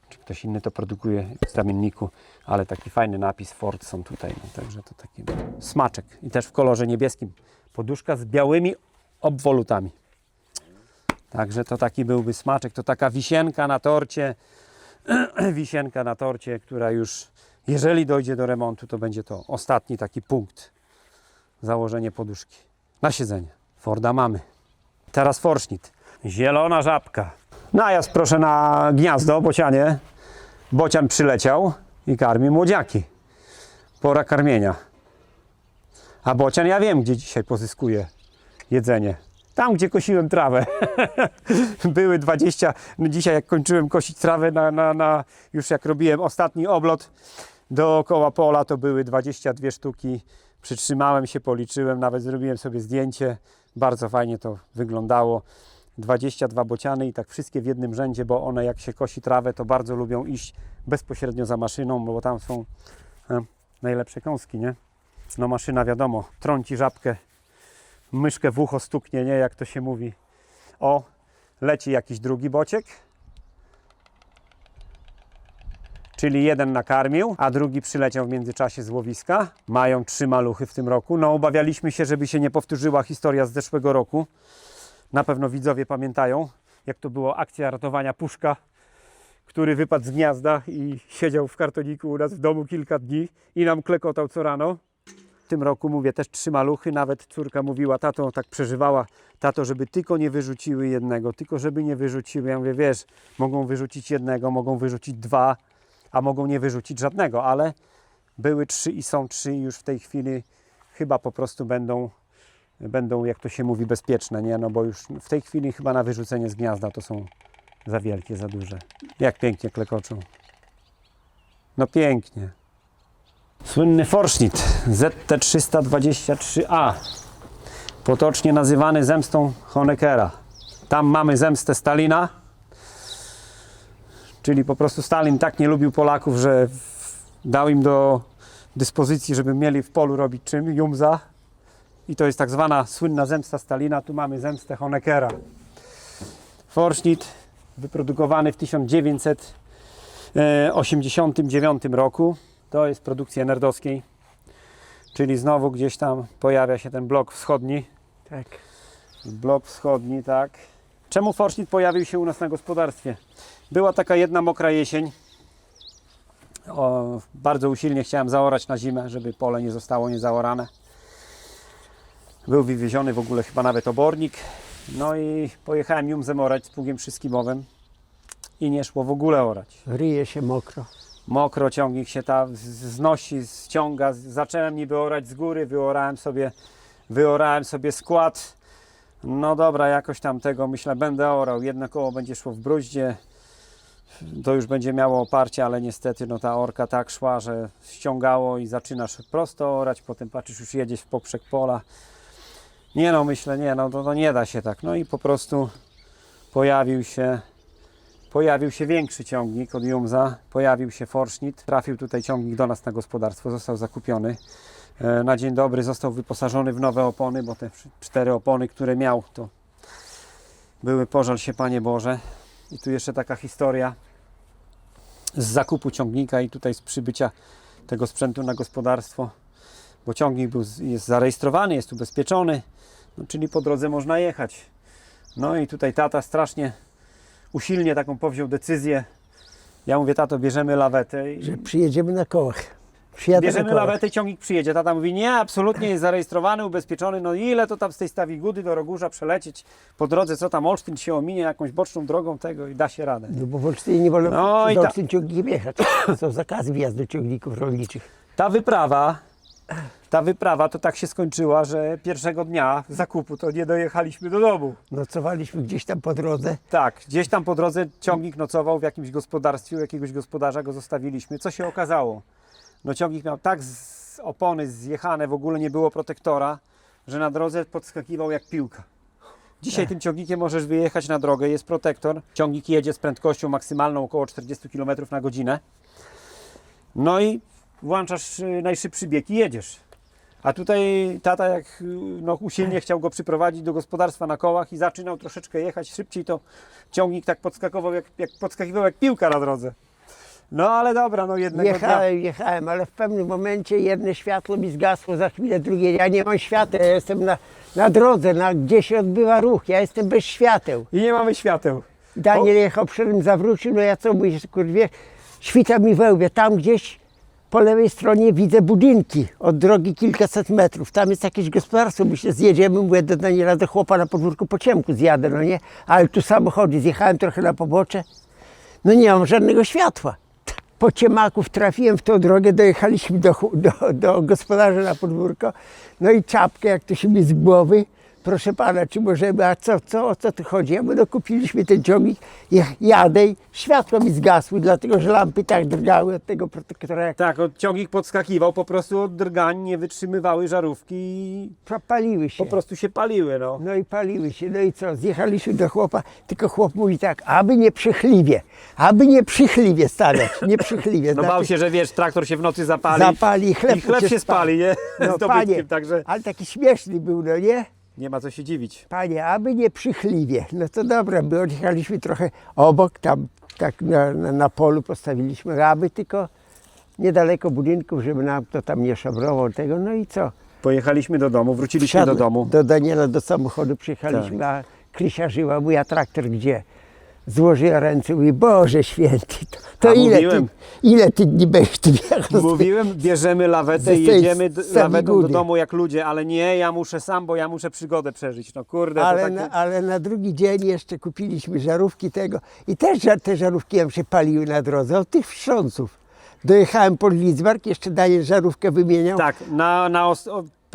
czy ktoś inny to produkuje w zamienniku, ale taki fajny napis Ford są tutaj, no, także to taki smaczek i też w kolorze niebieskim. Poduszka z białymi obwolutami. Także to taki byłby smaczek, to taka wisienka na torcie, która już, jeżeli dojdzie do remontu, to będzie to ostatni taki punkt. Założenie poduszki na siedzenie. Forda mamy. Teraz forsznik. Zielona żabka. Najazd proszę na gniazdo, bocianie. Bocian przyleciał i karmi młodziaki. Pora karmienia. A bocian ja wiem, gdzie dzisiaj pozyskuje jedzenie. Tam, gdzie kosiłem trawę. Były 20, no dzisiaj jak kończyłem kosić trawę, już jak robiłem ostatni oblot dookoła pola, to były 22 sztuki. Przytrzymałem się, policzyłem, nawet zrobiłem sobie zdjęcie. Bardzo fajnie to wyglądało. 22 bociany i tak wszystkie w jednym rzędzie, bo one jak się kosi trawę, to bardzo lubią iść bezpośrednio za maszyną, bo tam są najlepsze kąski, nie? No maszyna wiadomo, trąci żabkę, myszkę w ucho stuknie, nie? Jak to się mówi. O, leci jakiś drugi bociek. Czyli jeden nakarmił, a drugi przyleciał w międzyczasie z łowiska. Mają 3 maluchy w tym roku. No obawialiśmy się, żeby się nie powtórzyła historia z zeszłego roku. Na pewno widzowie pamiętają, jak to było akcja ratowania puszka, który wypadł z gniazda i siedział w kartoniku u nas w domu kilka dni i nam klekotał co rano. W tym roku, mówię, też 3 maluchy. Nawet córka mówiła, tato, tak przeżywała, tato, żeby tylko nie wyrzuciły jednego, tylko żeby nie wyrzuciły. Ja mówię, wiesz, mogą wyrzucić jednego, mogą wyrzucić 2, a mogą nie wyrzucić żadnego, ale były 3 i są 3 i już w tej chwili chyba po prostu będą, jak to się mówi, bezpieczne, nie? No bo już w tej chwili chyba na wyrzucenie z gniazda to są za wielkie, za duże. Jak pięknie klekoczą. No pięknie. Słynny forsznik ZT323A, potocznie nazywany zemstą Honeckera. Tam mamy zemstę Stalina, czyli po prostu Stalin tak nie lubił Polaków, że dał im do dyspozycji, żeby mieli w polu robić czym? Jumza. I to jest tak zwana słynna zemsta Stalina. Tu mamy zemstę Honeckera. Forsznik wyprodukowany w 1989 roku. To jest produkcji nerdowskiej, czyli znowu gdzieś tam pojawia się ten blok wschodni. Tak. Blok wschodni, tak. Czemu forsznik pojawił się u nas na gospodarstwie? Była taka jedna mokra jesień. Bardzo usilnie chciałem zaorać na zimę, żeby pole nie zostało niezaorane. Był wywieziony w ogóle chyba nawet obornik. No i pojechałem jumzem orać z pługiem trzyskibowym i nie szło w ogóle orać. Ryje się mokro. Mokro, ciągnik się tam znosi, ściąga. Zacząłem niby orać z góry, wyorałem sobie skład. No dobra, jakoś tam tego, myślę, będę orał. Jedno koło będzie szło w bruździe. To już będzie miało oparcie, ale niestety no ta orka tak szła, że ściągało i zaczynasz prosto orać, potem patrzysz, już jedziesz w poprzek pola. Nie no, myślę, nie no, to nie da się tak. No i po prostu pojawił się większy ciągnik od Jumza, pojawił się forsznik, trafił tutaj ciągnik do nas na gospodarstwo, został zakupiony. Na dzień dobry został wyposażony w nowe opony, bo te 4 opony, które miał, to były, pożal się Panie Boże. I tu jeszcze taka historia z zakupu ciągnika i tutaj z przybycia tego sprzętu na gospodarstwo, bo ciągnik jest zarejestrowany, jest ubezpieczony, no, czyli po drodze można jechać. No i tutaj tata strasznie usilnie taką powziął decyzję. Ja mówię, tato, bierzemy lawetę. Że przyjedziemy na kołach. Bierzemy lawetę, ciągnik przyjedzie. Tata mówi, nie, absolutnie jest zarejestrowany, ubezpieczony. No ile to tam z tej Stawigudy do Rogórza przelecieć po drodze, co tam Olsztyn się ominie jakąś boczną drogą tego i da się radę. No bo w Olsztynie nie wolno No i z Olsztyn ciągnikiem jechać. Są zakazy wjazdu ciągników rolniczych. Ta wyprawa to tak się skończyła, że pierwszego dnia zakupu to nie dojechaliśmy do domu. Nocowaliśmy gdzieś tam po drodze. Tak, gdzieś tam po drodze ciągnik nocował w jakimś gospodarstwie, u jakiegoś gospodarza go zostawiliśmy. Co się okazało? No ciągnik miał tak z opony zjechane, w ogóle nie było protektora, że na drodze podskakiwał jak piłka. Dzisiaj tym ciągnikiem możesz wyjechać na drogę, jest protektor. Ciągnik jedzie z prędkością maksymalną około 40 km na godzinę. No i włączasz najszybszy bieg i jedziesz. A tutaj tata jak usilnie chciał go przyprowadzić do gospodarstwa na kołach i zaczynał troszeczkę jechać szybciej, to ciągnik tak podskakiwał jak piłka na drodze. No ale dobra, no jednego dnia. Jechałem, ale w pewnym momencie jedno światło mi zgasło, za chwilę drugie. Ja nie mam świateł, ja jestem na drodze, gdzie się odbywa ruch, ja jestem bez świateł. I nie mamy świateł. Daniel jechał przed nim, zawrócił, no ja co mówię, kurwie, świta mi we łbie, tam gdzieś po lewej stronie widzę budynki od drogi kilkaset metrów, tam jest jakieś gospodarstwo, myślę, zjedziemy, mówię do Daniela, do chłopa na podwórku po ciemku zjadę, no nie, ale tu samochody, zjechałem trochę na pobocze, no nie mam żadnego światła. Po ciemaków trafiłem w tą drogę, dojechaliśmy do gospodarza na podwórko, no i czapkę, jak to się mi z głowy, proszę pana, czy możemy, a o co tu chodzi? A my no kupiliśmy ten ciągnik, jadę i światło mi zgasły, dlatego że lampy tak drgały od tego protektora, jak Tak, ciągnik podskakiwał, po prostu od drgań nie wytrzymywały żarówki i paliły się. po prostu się paliły, no. No i paliły się, no i co, zjechaliśmy do chłopa, tylko chłop mówi tak, aby nie przychliwie stawiać, nie przychliwie. No bał się, że wiesz, traktor się w nocy zapali, Zapali, chleb i chleb się spali, nie? No Z dobytkiem, panie, także ale taki śmieszny był, no nie? nie ma co się dziwić. Panie, aby nie przychliwie. No to dobra, my odjechaliśmy trochę obok, tam tak na polu postawiliśmy, aby tylko niedaleko budynków, żeby nam to tam nie szabrował tego, no i co? Pojechaliśmy do domu, wróciliśmy do domu. Do Daniela, do samochodu przyjechaliśmy, Tak. a Krysia żyła, mój traktor gdzie? Złożyła ręce, mówi, Boże Święty, to A ile ty dni będziesz tu jechał? Mówiłem, bierzemy lawetę i z tej jedziemy lawetą do Sabigudy. domu jak ludzie, ale nie, ja muszę sam, bo ja muszę przygodę przeżyć. No kurde, to takie... Ale na drugi dzień jeszcze kupiliśmy żarówki tego i też te żarówki nam się paliły na drodze, od tych wstrząsów. Dojechałem pod Lidzbark, jeszcze Daniel żarówkę wymieniał. Tak,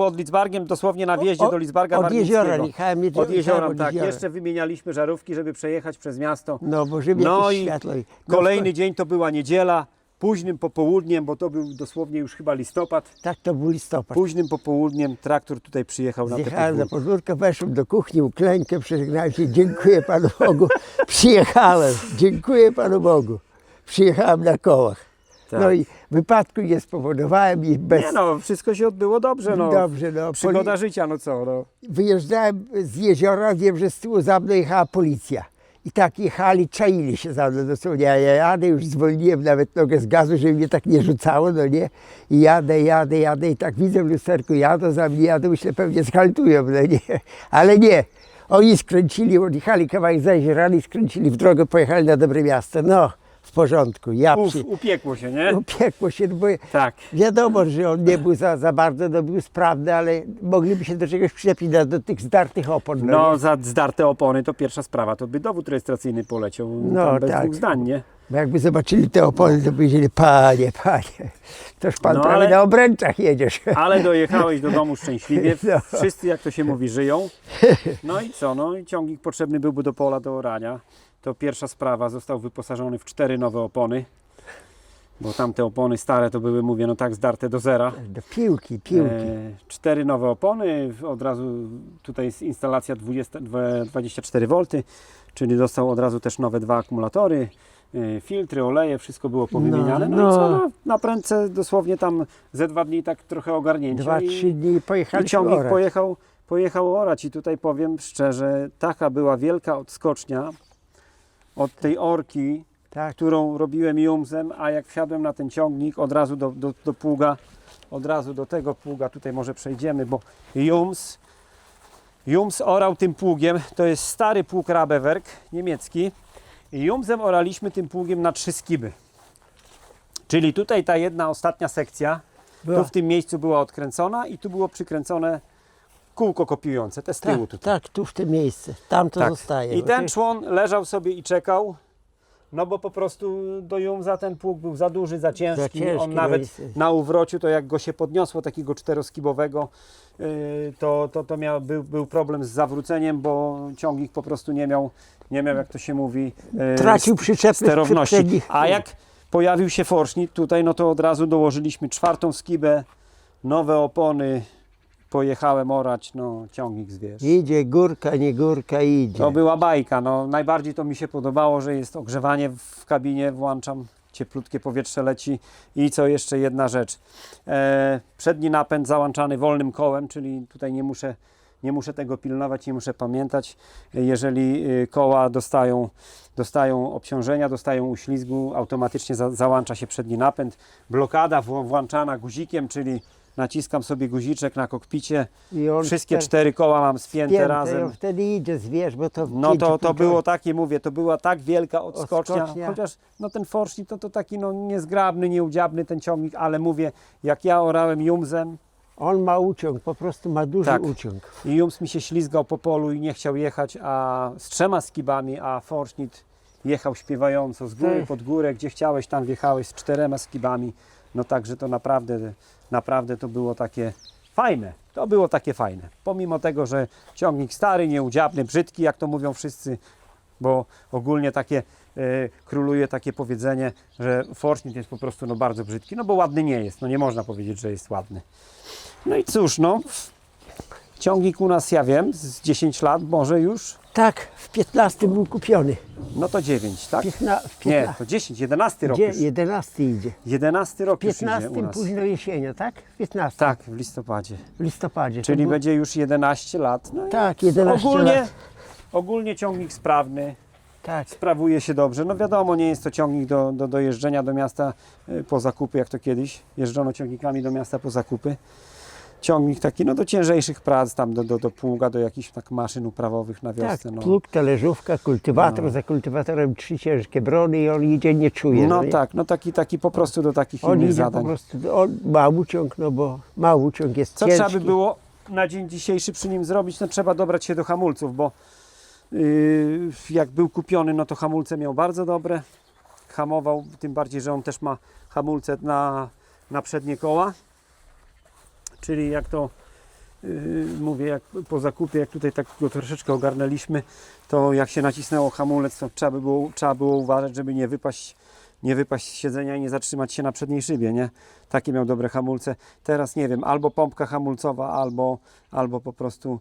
pod Lidzbargiem, dosłownie na wjeździe do Lidzbarga Od Warmińskiego. jeziora jechałem. Od jeziora, od tak. jeziora. Jeszcze wymienialiśmy żarówki, żeby przejechać przez miasto. No, bo żeby No jakieś i światło. kolejny dzień to była niedziela, późnym popołudniem, bo to był dosłownie już chyba listopad. Tak, to był listopad. Późnym popołudniem traktor tutaj przyjechał na te Zjechałem na podwórko. podwórko, weszłem do kuchni, uklękę, przeżegnałem się, dziękuję Panu Bogu, przyjechałem, dziękuję Panu Bogu, przyjechałem na kołach. Tak. No i wypadku nie spowodowałem i bez... Nie no, wszystko się odbyło dobrze, no. Dobrze, no. Przygoda życia, no co, no. Wyjeżdżałem z jeziora, wiem, że z tyłu za mną jechała policja. I tak jechali, czaili się za mną dosłownie. A ja jadę, już zwolniłem nawet nogę z gazu, żeby mnie tak nie rzucało, no nie. I jadę i tak widzę w lusterku, jadą za mnie, myślę, pewnie schaltują, no nie. Ale nie. Oni skręcili, odjechali kawałek za jeziorami, skręcili w drogę, pojechali na dobre miasto. No, w porządku. Upiekło się, nie? Upiekło się, no bo Tak. wiadomo, że on nie był za bardzo, no był sprawny, ale mogliby się do czegoś przyczepić, do tych zdartych opon. No, nie? za zdarte opony to pierwsza sprawa, to by dowód rejestracyjny poleciał, No, tam bez tak. dwóch zdań, nie? Bo jakby zobaczyli te opony, to powiedzieli, panie, toż pan No, prawie ale- na obręczach jedziesz. Ale dojechałeś do domu szczęśliwie, No. wszyscy jak to się mówi żyją. No i co, no i ciągnik potrzebny byłby do pola do orania. To pierwsza sprawa, został wyposażony w 4 nowe opony. Bo tamte opony stare to były, mówię, no tak zdarte do zera. Do piłki. 4 nowe opony, od razu tutaj jest instalacja 24 V, czyli dostał od razu też nowe 2 akumulatory, filtry, oleje, wszystko było powymieniane. No, no. i co, no, na prędce dosłownie tam ze 2 dni tak trochę ogarnięcia. 2-3 dni I pojechaliśmy ciągnik orać. pojechał orać i tutaj powiem szczerze, taka była wielka odskocznia od tej orki, Tak. którą robiłem jumzem, a jak wsiadłem na ten ciągnik od razu do pługa, od razu do tego pługa, tutaj może przejdziemy, bo Jums orał tym pługiem, to jest stary pług Rabewerk niemiecki i jumzem oraliśmy tym pługiem na 3 skiby. Czyli tutaj ta jedna ostatnia sekcja, tu w tym miejscu była odkręcona i tu było przykręcone kółko kopiujące, te z tyłu tutaj. Tak, tu w tym miejscu, tam to Tak. zostaje. I bo ten to- człon leżał sobie i czekał, no bo po prostu do Jumza ten pług był za duży, za ciężki. Za ciężki, On no nawet i- na uwrociu, to jak go się podniosło takiego 4-skibowego, był problem z zawróceniem, bo ciągnik po prostu nie miał jak to się mówi, Tracił przyczepność sterowności. przednich. A jak pojawił się forsznik tutaj, no to od razu dołożyliśmy 4. skibę, nowe opony, pojechałem orać, no ciągnik zwierz. Idzie górka, nie górka, idzie. To była bajka. No, najbardziej to mi się podobało, że jest ogrzewanie w kabinie, włączam, cieplutkie powietrze leci i co jeszcze jedna rzecz. Przedni napęd załączany wolnym kołem, czyli tutaj nie muszę tego pilnować, nie muszę pamiętać. Jeżeli koła dostają obciążenia, dostają uślizgu, automatycznie załącza się przedni napęd. Blokada włączana guzikiem, czyli naciskam sobie guziczek na kokpicie. I on Wszystkie wtedy- 4 koła mam spięte Pięte, razem. Wtedy idzie zwierz, bo to No to 5,5 było takie, mówię, to była tak wielka odskocznia, Odskocznia. chociaż no ten forsznik to taki no niezgrabny, nieudziabny ten ciągnik, ale mówię, jak ja orałem jumzem On ma uciąg, po prostu ma duży Tak. uciąg. i jums mi się ślizgał po polu i nie chciał jechać, a z 3 skibami, a forsznik jechał śpiewająco z góry Tak. pod górę, gdzie chciałeś, tam wjechałeś z 4 skibami, no także to naprawdę to było takie Fajne, to było takie fajne. Pomimo tego, że ciągnik stary, nieudziabny, brzydki, jak to mówią wszyscy, bo ogólnie takie króluje takie powiedzenie, że forsznik jest po prostu no, bardzo brzydki, no bo ładny nie jest, no nie można powiedzieć, że jest ładny. No i cóż, no, ciągnik u nas, ja wiem, z 10 lat może już, Tak, w 15 był kupiony. no to 9, tak? Nie, to 10, 11 rok Gdzie? już. 11 idzie. 11 rok już idzie 15 u nas. późno jesienią, tak? 15 Tak, w listopadzie. w listopadzie. To Czyli było- będzie już 11 lat. No i Tak, 11 lat. ogólnie ciągnik sprawny, Tak. sprawuje się dobrze. No wiadomo, nie jest to ciągnik do jeżdżenia do miasta po zakupy, jak to kiedyś. Jeżdżono ciągnikami do miasta po zakupy. Ciągnik taki no do ciężejszych prac, tam do pługa, do jakichś tak maszyn uprawowych na Tak, wiosnę. No. plug, talerzówka, kultywator, za kultywatorem 3 ciężkie brony i on idzie, nie czuje. No nie? tak, no taki po prostu do takich On innych idzie zadań. po prostu, on ma uciąg, no bo ma uciąg, jest Co ciężki. trzeba by było na dzień dzisiejszy przy nim zrobić? No trzeba dobrać się do hamulców, bo jak był kupiony, no to hamulce miał bardzo dobre. Hamował, tym bardziej, że on też ma hamulce na przednie koła. Czyli jak to mówię, jak po zakupie, jak tutaj tak go troszeczkę ogarnęliśmy, to jak się nacisnęło hamulec, to trzeba było uważać, żeby nie wypaść z siedzenia i nie zatrzymać się na przedniej szybie, nie? Takie miał dobre hamulce. Teraz nie wiem, albo pompka hamulcowa, albo po prostu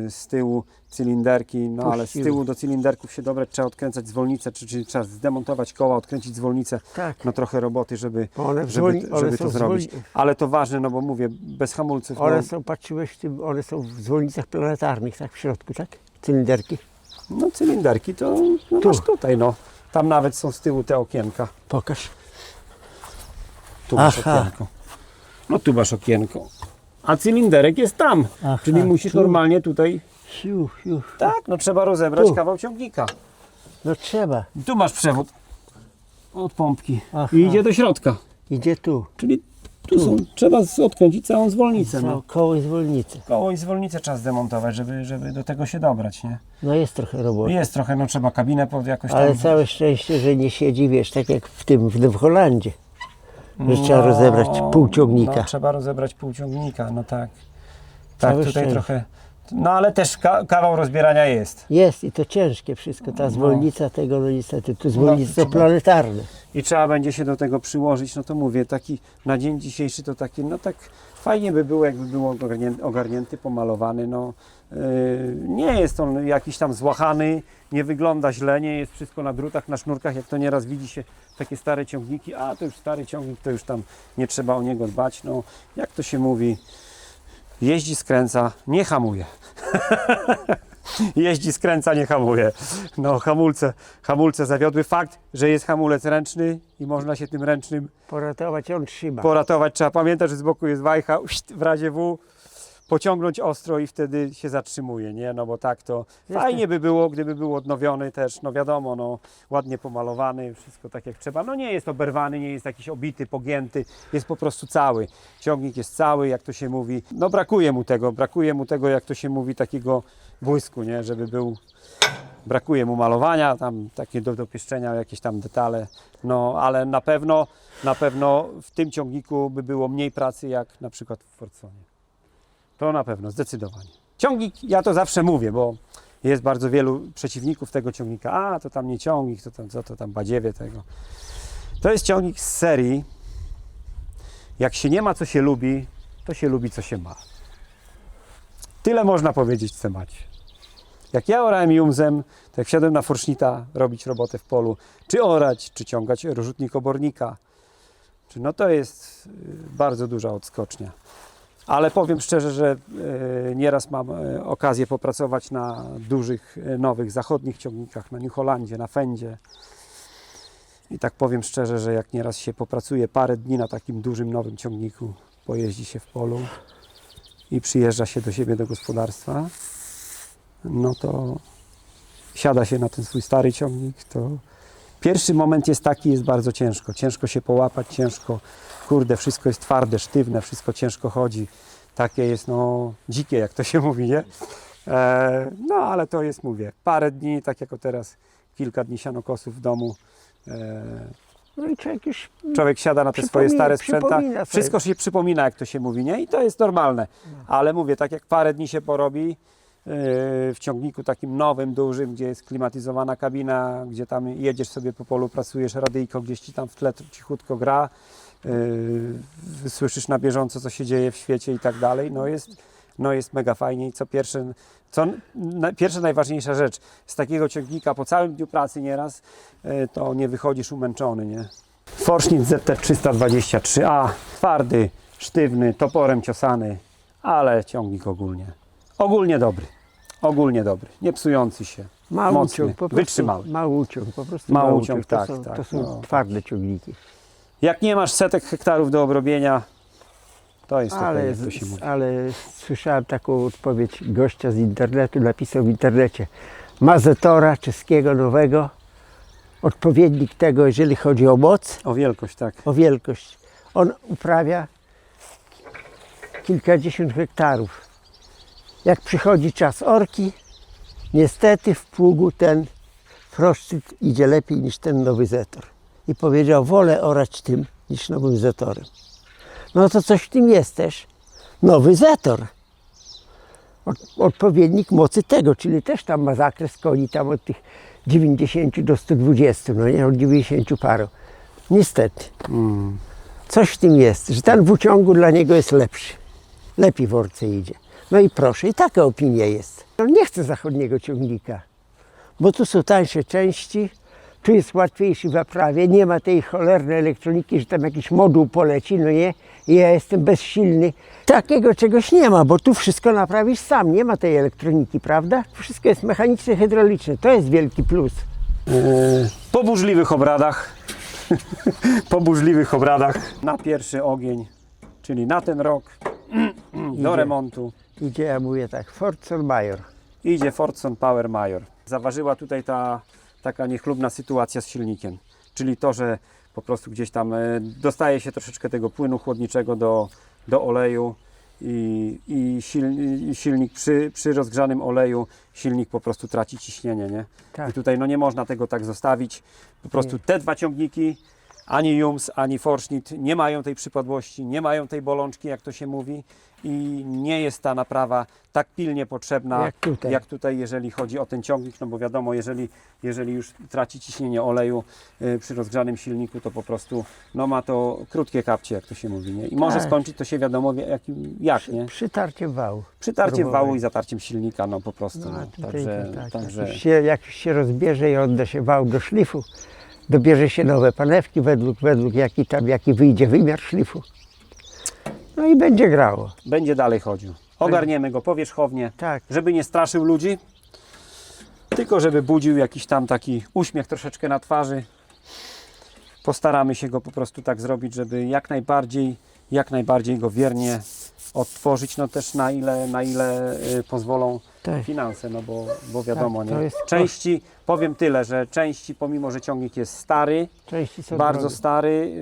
z tyłu cylinderki, no ale z Puściły. tyłu do cylinderków się dobrać, trzeba odkręcać zwolnicę, czyli trzeba zdemontować koła, odkręcić zwolnicę. Tak. No trochę roboty, żeby Bo one żeby są to zrobić. zwolni- Ale to ważne, no bo mówię, bez hamulców, One są, patrzyłeś w tym, one są w zwolnicach planetarnych, tak w środku, tak? Cylinderki. no cylinderki to no, Tu. masz tutaj, no. Tam nawet są z tyłu te okienka. Pokaż. Tu masz Aha. okienko. No tu masz okienko. A cylinderek jest tam. Aha, Czyli musisz tu. normalnie tutaj. Siu, siu. Tak, no trzeba rozebrać Tu. kawał ciągnika. No trzeba. Tu masz przewód od pompki. Aha. I idzie do środka. Idzie tu. Czyli tu trzeba odkręcić całą zwolnicę. Są No. koło i zwolnicy. Koło i zwolnicę trzeba zdemontować, żeby do tego się dobrać, nie? No jest trochę roboty. Jest trochę, no trzeba kabinę jakoś Ale tam. całe szczęście, że nie siedzi, wiesz, tak jak w Holandzie. Że trzeba rozebrać pół ciągnika. No, trzeba rozebrać pół ciągnika, no tak. Całe Tak, tutaj szczęście. trochę. No ale też kawał rozbierania jest. Jest i to ciężkie wszystko. Ta zwolnica tego, no niestety, tu zwolnice trzeba- są planetarne. I trzeba będzie się do tego przyłożyć, no to mówię, taki na dzień dzisiejszy to taki, no tak fajnie by było, jakby był ogarnięty, pomalowany, no. Nie jest on jakiś tam złachany, nie wygląda źle, nie jest wszystko na drutach, na sznurkach, jak to nieraz widzi się takie stare ciągniki, a to już stary ciągnik, to już tam nie trzeba o niego dbać, no jak to się mówi, jeździ, skręca, nie hamuje. Jeździ, skręca, nie hamuje. No hamulce zawiodły. Fakt, że jest hamulec ręczny i można się tym ręcznym Poratować on trzyma. poratować. Trzeba pamiętać, że z boku jest wajcha, w razie W pociągnąć ostro i wtedy się zatrzymuje, nie? No bo tak to fajnie by było, gdyby był odnowiony też, no wiadomo, no ładnie pomalowany, wszystko tak jak trzeba. No nie jest oberwany, nie jest jakiś obity, pogięty, jest po prostu cały. Ciągnik jest cały, jak to się mówi. No brakuje mu tego, jak to się mówi, takiego błysku, nie? Żeby był, brakuje mu malowania, tam takie do dopieszczenia, jakieś tam detale, no ale na pewno w tym ciągniku by było mniej pracy, jak na przykład w Fordsone. To na pewno, zdecydowanie. Ciągnik, ja to zawsze mówię, bo jest bardzo wielu przeciwników tego ciągnika. A, to tam nie ciągnik, to tam badziewie tego. To jest ciągnik z serii. Jak się nie ma, co się lubi, to się lubi, co się ma. Tyle można powiedzieć w temacie. Jak ja orałem Jumzem, to jak wsiadłem na Forschnita robić robotę w polu, czy orać, czy ciągać rozrzutnik obornika, no to jest bardzo duża odskocznia. Ale powiem szczerze, że nieraz mam okazję popracować na dużych, nowych, zachodnich ciągnikach, na New Hollandzie, na Fendzie. I tak powiem szczerze, że jak nieraz się popracuje parę dni na takim dużym, nowym ciągniku, pojeździ się w polu i przyjeżdża się do siebie, do gospodarstwa, no to siada się na ten swój stary ciągnik, to pierwszy moment jest taki, jest bardzo ciężko. Ciężko się połapać, ciężko, kurde, wszystko jest twarde, sztywne, wszystko ciężko chodzi. Takie jest, no, dzikie, jak to się mówi, nie? No, ale to jest, mówię, parę dni, tak jak o teraz, kilka dni sianokosów w domu. No i człowiek już Człowiek siada na te swoje stare sprzęta, przypomina sobie. wszystko się przypomina, jak to się mówi, nie? I to jest normalne. Ale mówię, tak jak parę dni się porobi w ciągniku takim nowym, dużym, gdzie jest klimatyzowana kabina, gdzie tam jedziesz sobie po polu, pracujesz, radyjko gdzieś ci tam w tle cichutko gra, słyszysz na bieżąco, co się dzieje w świecie i tak dalej, no jest mega fajnie. I pierwsza najważniejsza rzecz z takiego ciągnika po całym dniu pracy nieraz, to nie wychodzisz umęczony, nie? Forschnitt ZT323A, twardy, sztywny, toporem ciosany, ale ciągnik ogólnie dobry, nie psujący się, mały mocny, uciąg, po prostu wytrzymały. mały uciąg, po prostu Mały mały uciąg, uciąg. tak, To są no. twarde ciągniki. Jak nie masz setek hektarów do obrobienia, to jest Ale, okej, jak to się mówi. ale słyszałem taką odpowiedź gościa z internetu, napisał w internecie: ma Zetora czeskiego nowego, odpowiednik tego, jeżeli chodzi o moc, O wielkość, tak. o wielkość. On uprawia kilkadziesiąt hektarów. Jak przychodzi czas orki, niestety w pługu ten Forschnitt idzie lepiej niż ten nowy Zetor. I powiedział: wolę orać tym niż nowym Zetorem. No to coś w tym jest też. Nowy Zetor. Odpowiednik mocy tego, czyli też tam ma zakres koni tam od tych 90 do 120, no nie, od 90 paru. Niestety. Coś w tym jest, że ten w uciągu dla niego jest lepszy. Lepiej w orce idzie. No i proszę, i taka opinia jest. On nie chce zachodniego ciągnika, bo tu są tańsze części, tu jest łatwiejszy w naprawie, nie ma tej cholernej elektroniki, że tam jakiś moduł poleci, no nie, i ja jestem bezsilny. Takiego czegoś nie ma, bo tu wszystko naprawisz sam, nie ma tej elektroniki, prawda? Wszystko jest mechaniczne, hydrauliczne, to jest wielki plus. Po burzliwych obradach, na pierwszy ogień, czyli na ten rok, do Idzie. remontu, Idzie, ja mówię tak, Fordson Major. idzie Fordson Power Major. Zaważyła tutaj taka niechlubna sytuacja z silnikiem, czyli to, że po prostu gdzieś tam dostaje się troszeczkę tego płynu chłodniczego do oleju i silnik przy rozgrzanym oleju, silnik po prostu traci ciśnienie, nie? Tak. I tutaj no nie można tego tak zostawić. Po prostu te dwa ciągniki, ani Jums, ani Forschnitt nie mają tej przypadłości, nie mają tej bolączki, jak to się mówi, i nie jest ta naprawa tak pilnie potrzebna, Jak tutaj. jeżeli chodzi o ten ciągnik, no bo wiadomo, jeżeli już traci ciśnienie oleju przy rozgrzanym silniku, to po prostu no ma to krótkie kapcie, jak to się mówi, nie? I może Tak. skończyć to się wiadomo jak, nie? Przytarciem wału. Przytarciem próbowej. wału i zatarciem silnika, no po prostu. No, No. a tutaj Także, to tak, także jak już się rozbierze i odda się wał do szlifu, dobierze się nowe panewki według jaki wyjdzie wymiar szlifu. No i będzie grało. będzie dalej chodził. Ogarniemy go powierzchownie, Tak. żeby nie straszył ludzi, tylko żeby budził jakiś tam taki uśmiech troszeczkę na twarzy. Postaramy się go po prostu tak zrobić, żeby jak najbardziej go wiernie odtworzyć, no też na ile pozwolą Tak. finanse, no bo wiadomo, Tak, to nie? jest Części, powiem tyle, że części, pomimo że ciągnik jest stary, Części są bardzo drogie. stary,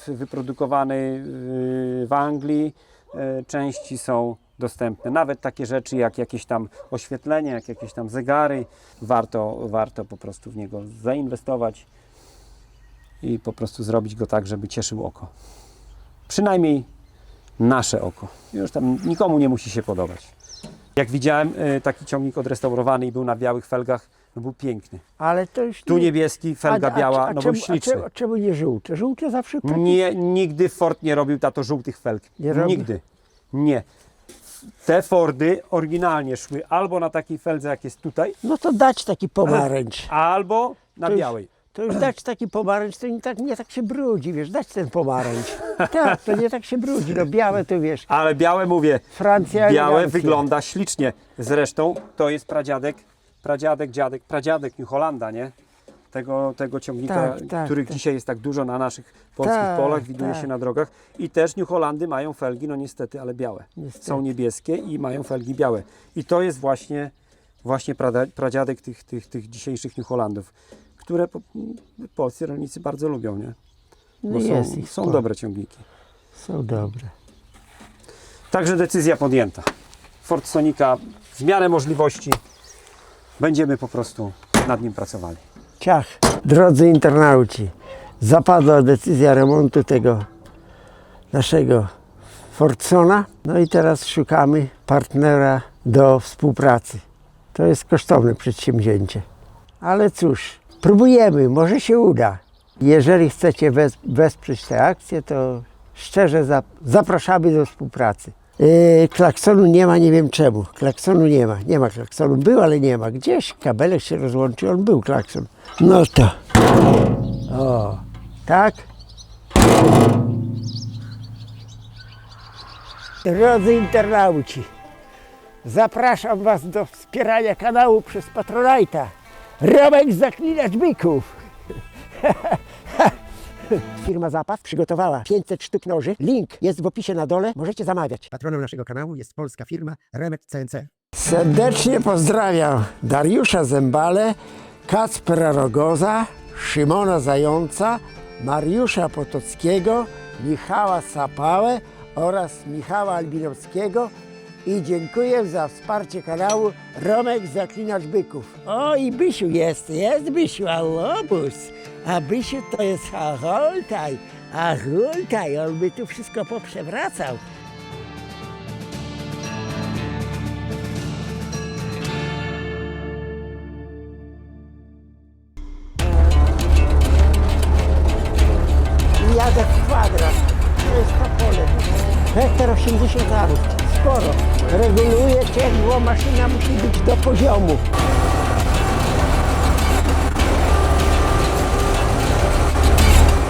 wyprodukowany w Anglii, części są dostępne. Nawet takie rzeczy jak jakieś tam oświetlenie, jak jakieś tam zegary, warto po prostu w niego zainwestować i po prostu zrobić go tak, żeby cieszył oko. Przynajmniej nasze oko. Już tam nikomu nie musi się podobać. Jak widziałem taki ciągnik odrestaurowany i był na białych felgach, no był piękny. Ale to już Tu niebieski, felga biała, no był śliczny. A czemu nie żółte? Żółte zawsze takie. Nie, nigdy Ford nie robił żółtych felg. Nie robi? Nigdy. Nie. Te Fordy oryginalnie szły albo na takiej feldze, jak jest tutaj, No to dać taki pomarańcz. albo na To już- białej. To już dać taki pomarańcz, to nie tak się brudzi, wiesz, dać ten pomarańcz. Tak, to nie tak się brudzi, no białe to wiesz, Ale białe, mówię, Francja, białe elegancja. wygląda ślicznie. Zresztą to jest pradziadek New Hollanda, nie? Tego ciągnika, Tak, których tak. dzisiaj jest tak dużo na naszych polskich Tak, polach, widuje tak. się na drogach. I też New Hollandy mają felgi, no niestety, ale białe. Niestety. Są niebieskie i mają felgi białe. I to jest właśnie pradziadek tych dzisiejszych New Hollandów, które polscy rolnicy bardzo lubią, nie? No Bo jest ich są sporo. dobre ciągniki. Są dobre. Także decyzja podjęta. Ford Sonika w miarę możliwości będziemy po prostu nad nim pracowali. Ciach, drodzy internauci, zapadła decyzja remontu tego naszego Fordsona. No i teraz szukamy partnera do współpracy. To jest kosztowne przedsięwzięcie. Ale cóż, próbujemy, może się uda. Jeżeli chcecie wesprzeć tę akcję, to szczerze zapraszamy do współpracy. Klaksonu nie ma, nie wiem czemu. Klaksonu nie ma. Nie ma klaksonu. Był, ale nie ma. Gdzieś kabelek się rozłączył, on był klakson. No to. O, tak. Drodzy internauci, zapraszam Was do wspierania kanału przez Patronite'a. Romek Zaklinacz Byków. Firma Zapas przygotowała 500 sztuk noży. Link jest w opisie na dole. Możecie zamawiać. Patronem naszego kanału jest polska firma Remet CNC. Serdecznie pozdrawiam Dariusza Zembale, Kacpra Rogoza, Szymona Zająca, Mariusza Potockiego, Michała Sapałę oraz Michała Albinowskiego i dziękuję za wsparcie kanału Romek Zaklinacz Byków. O i Bysiu jest Bysiu, a łobuz. A Bysiu to jest Hultaj, a Hultaj, on by tu wszystko poprzewracał. Jadę w kwadrat, to jest to pole. Hektar 80 arów, sporo. Reguluje ciepło, maszyna musi być do poziomu.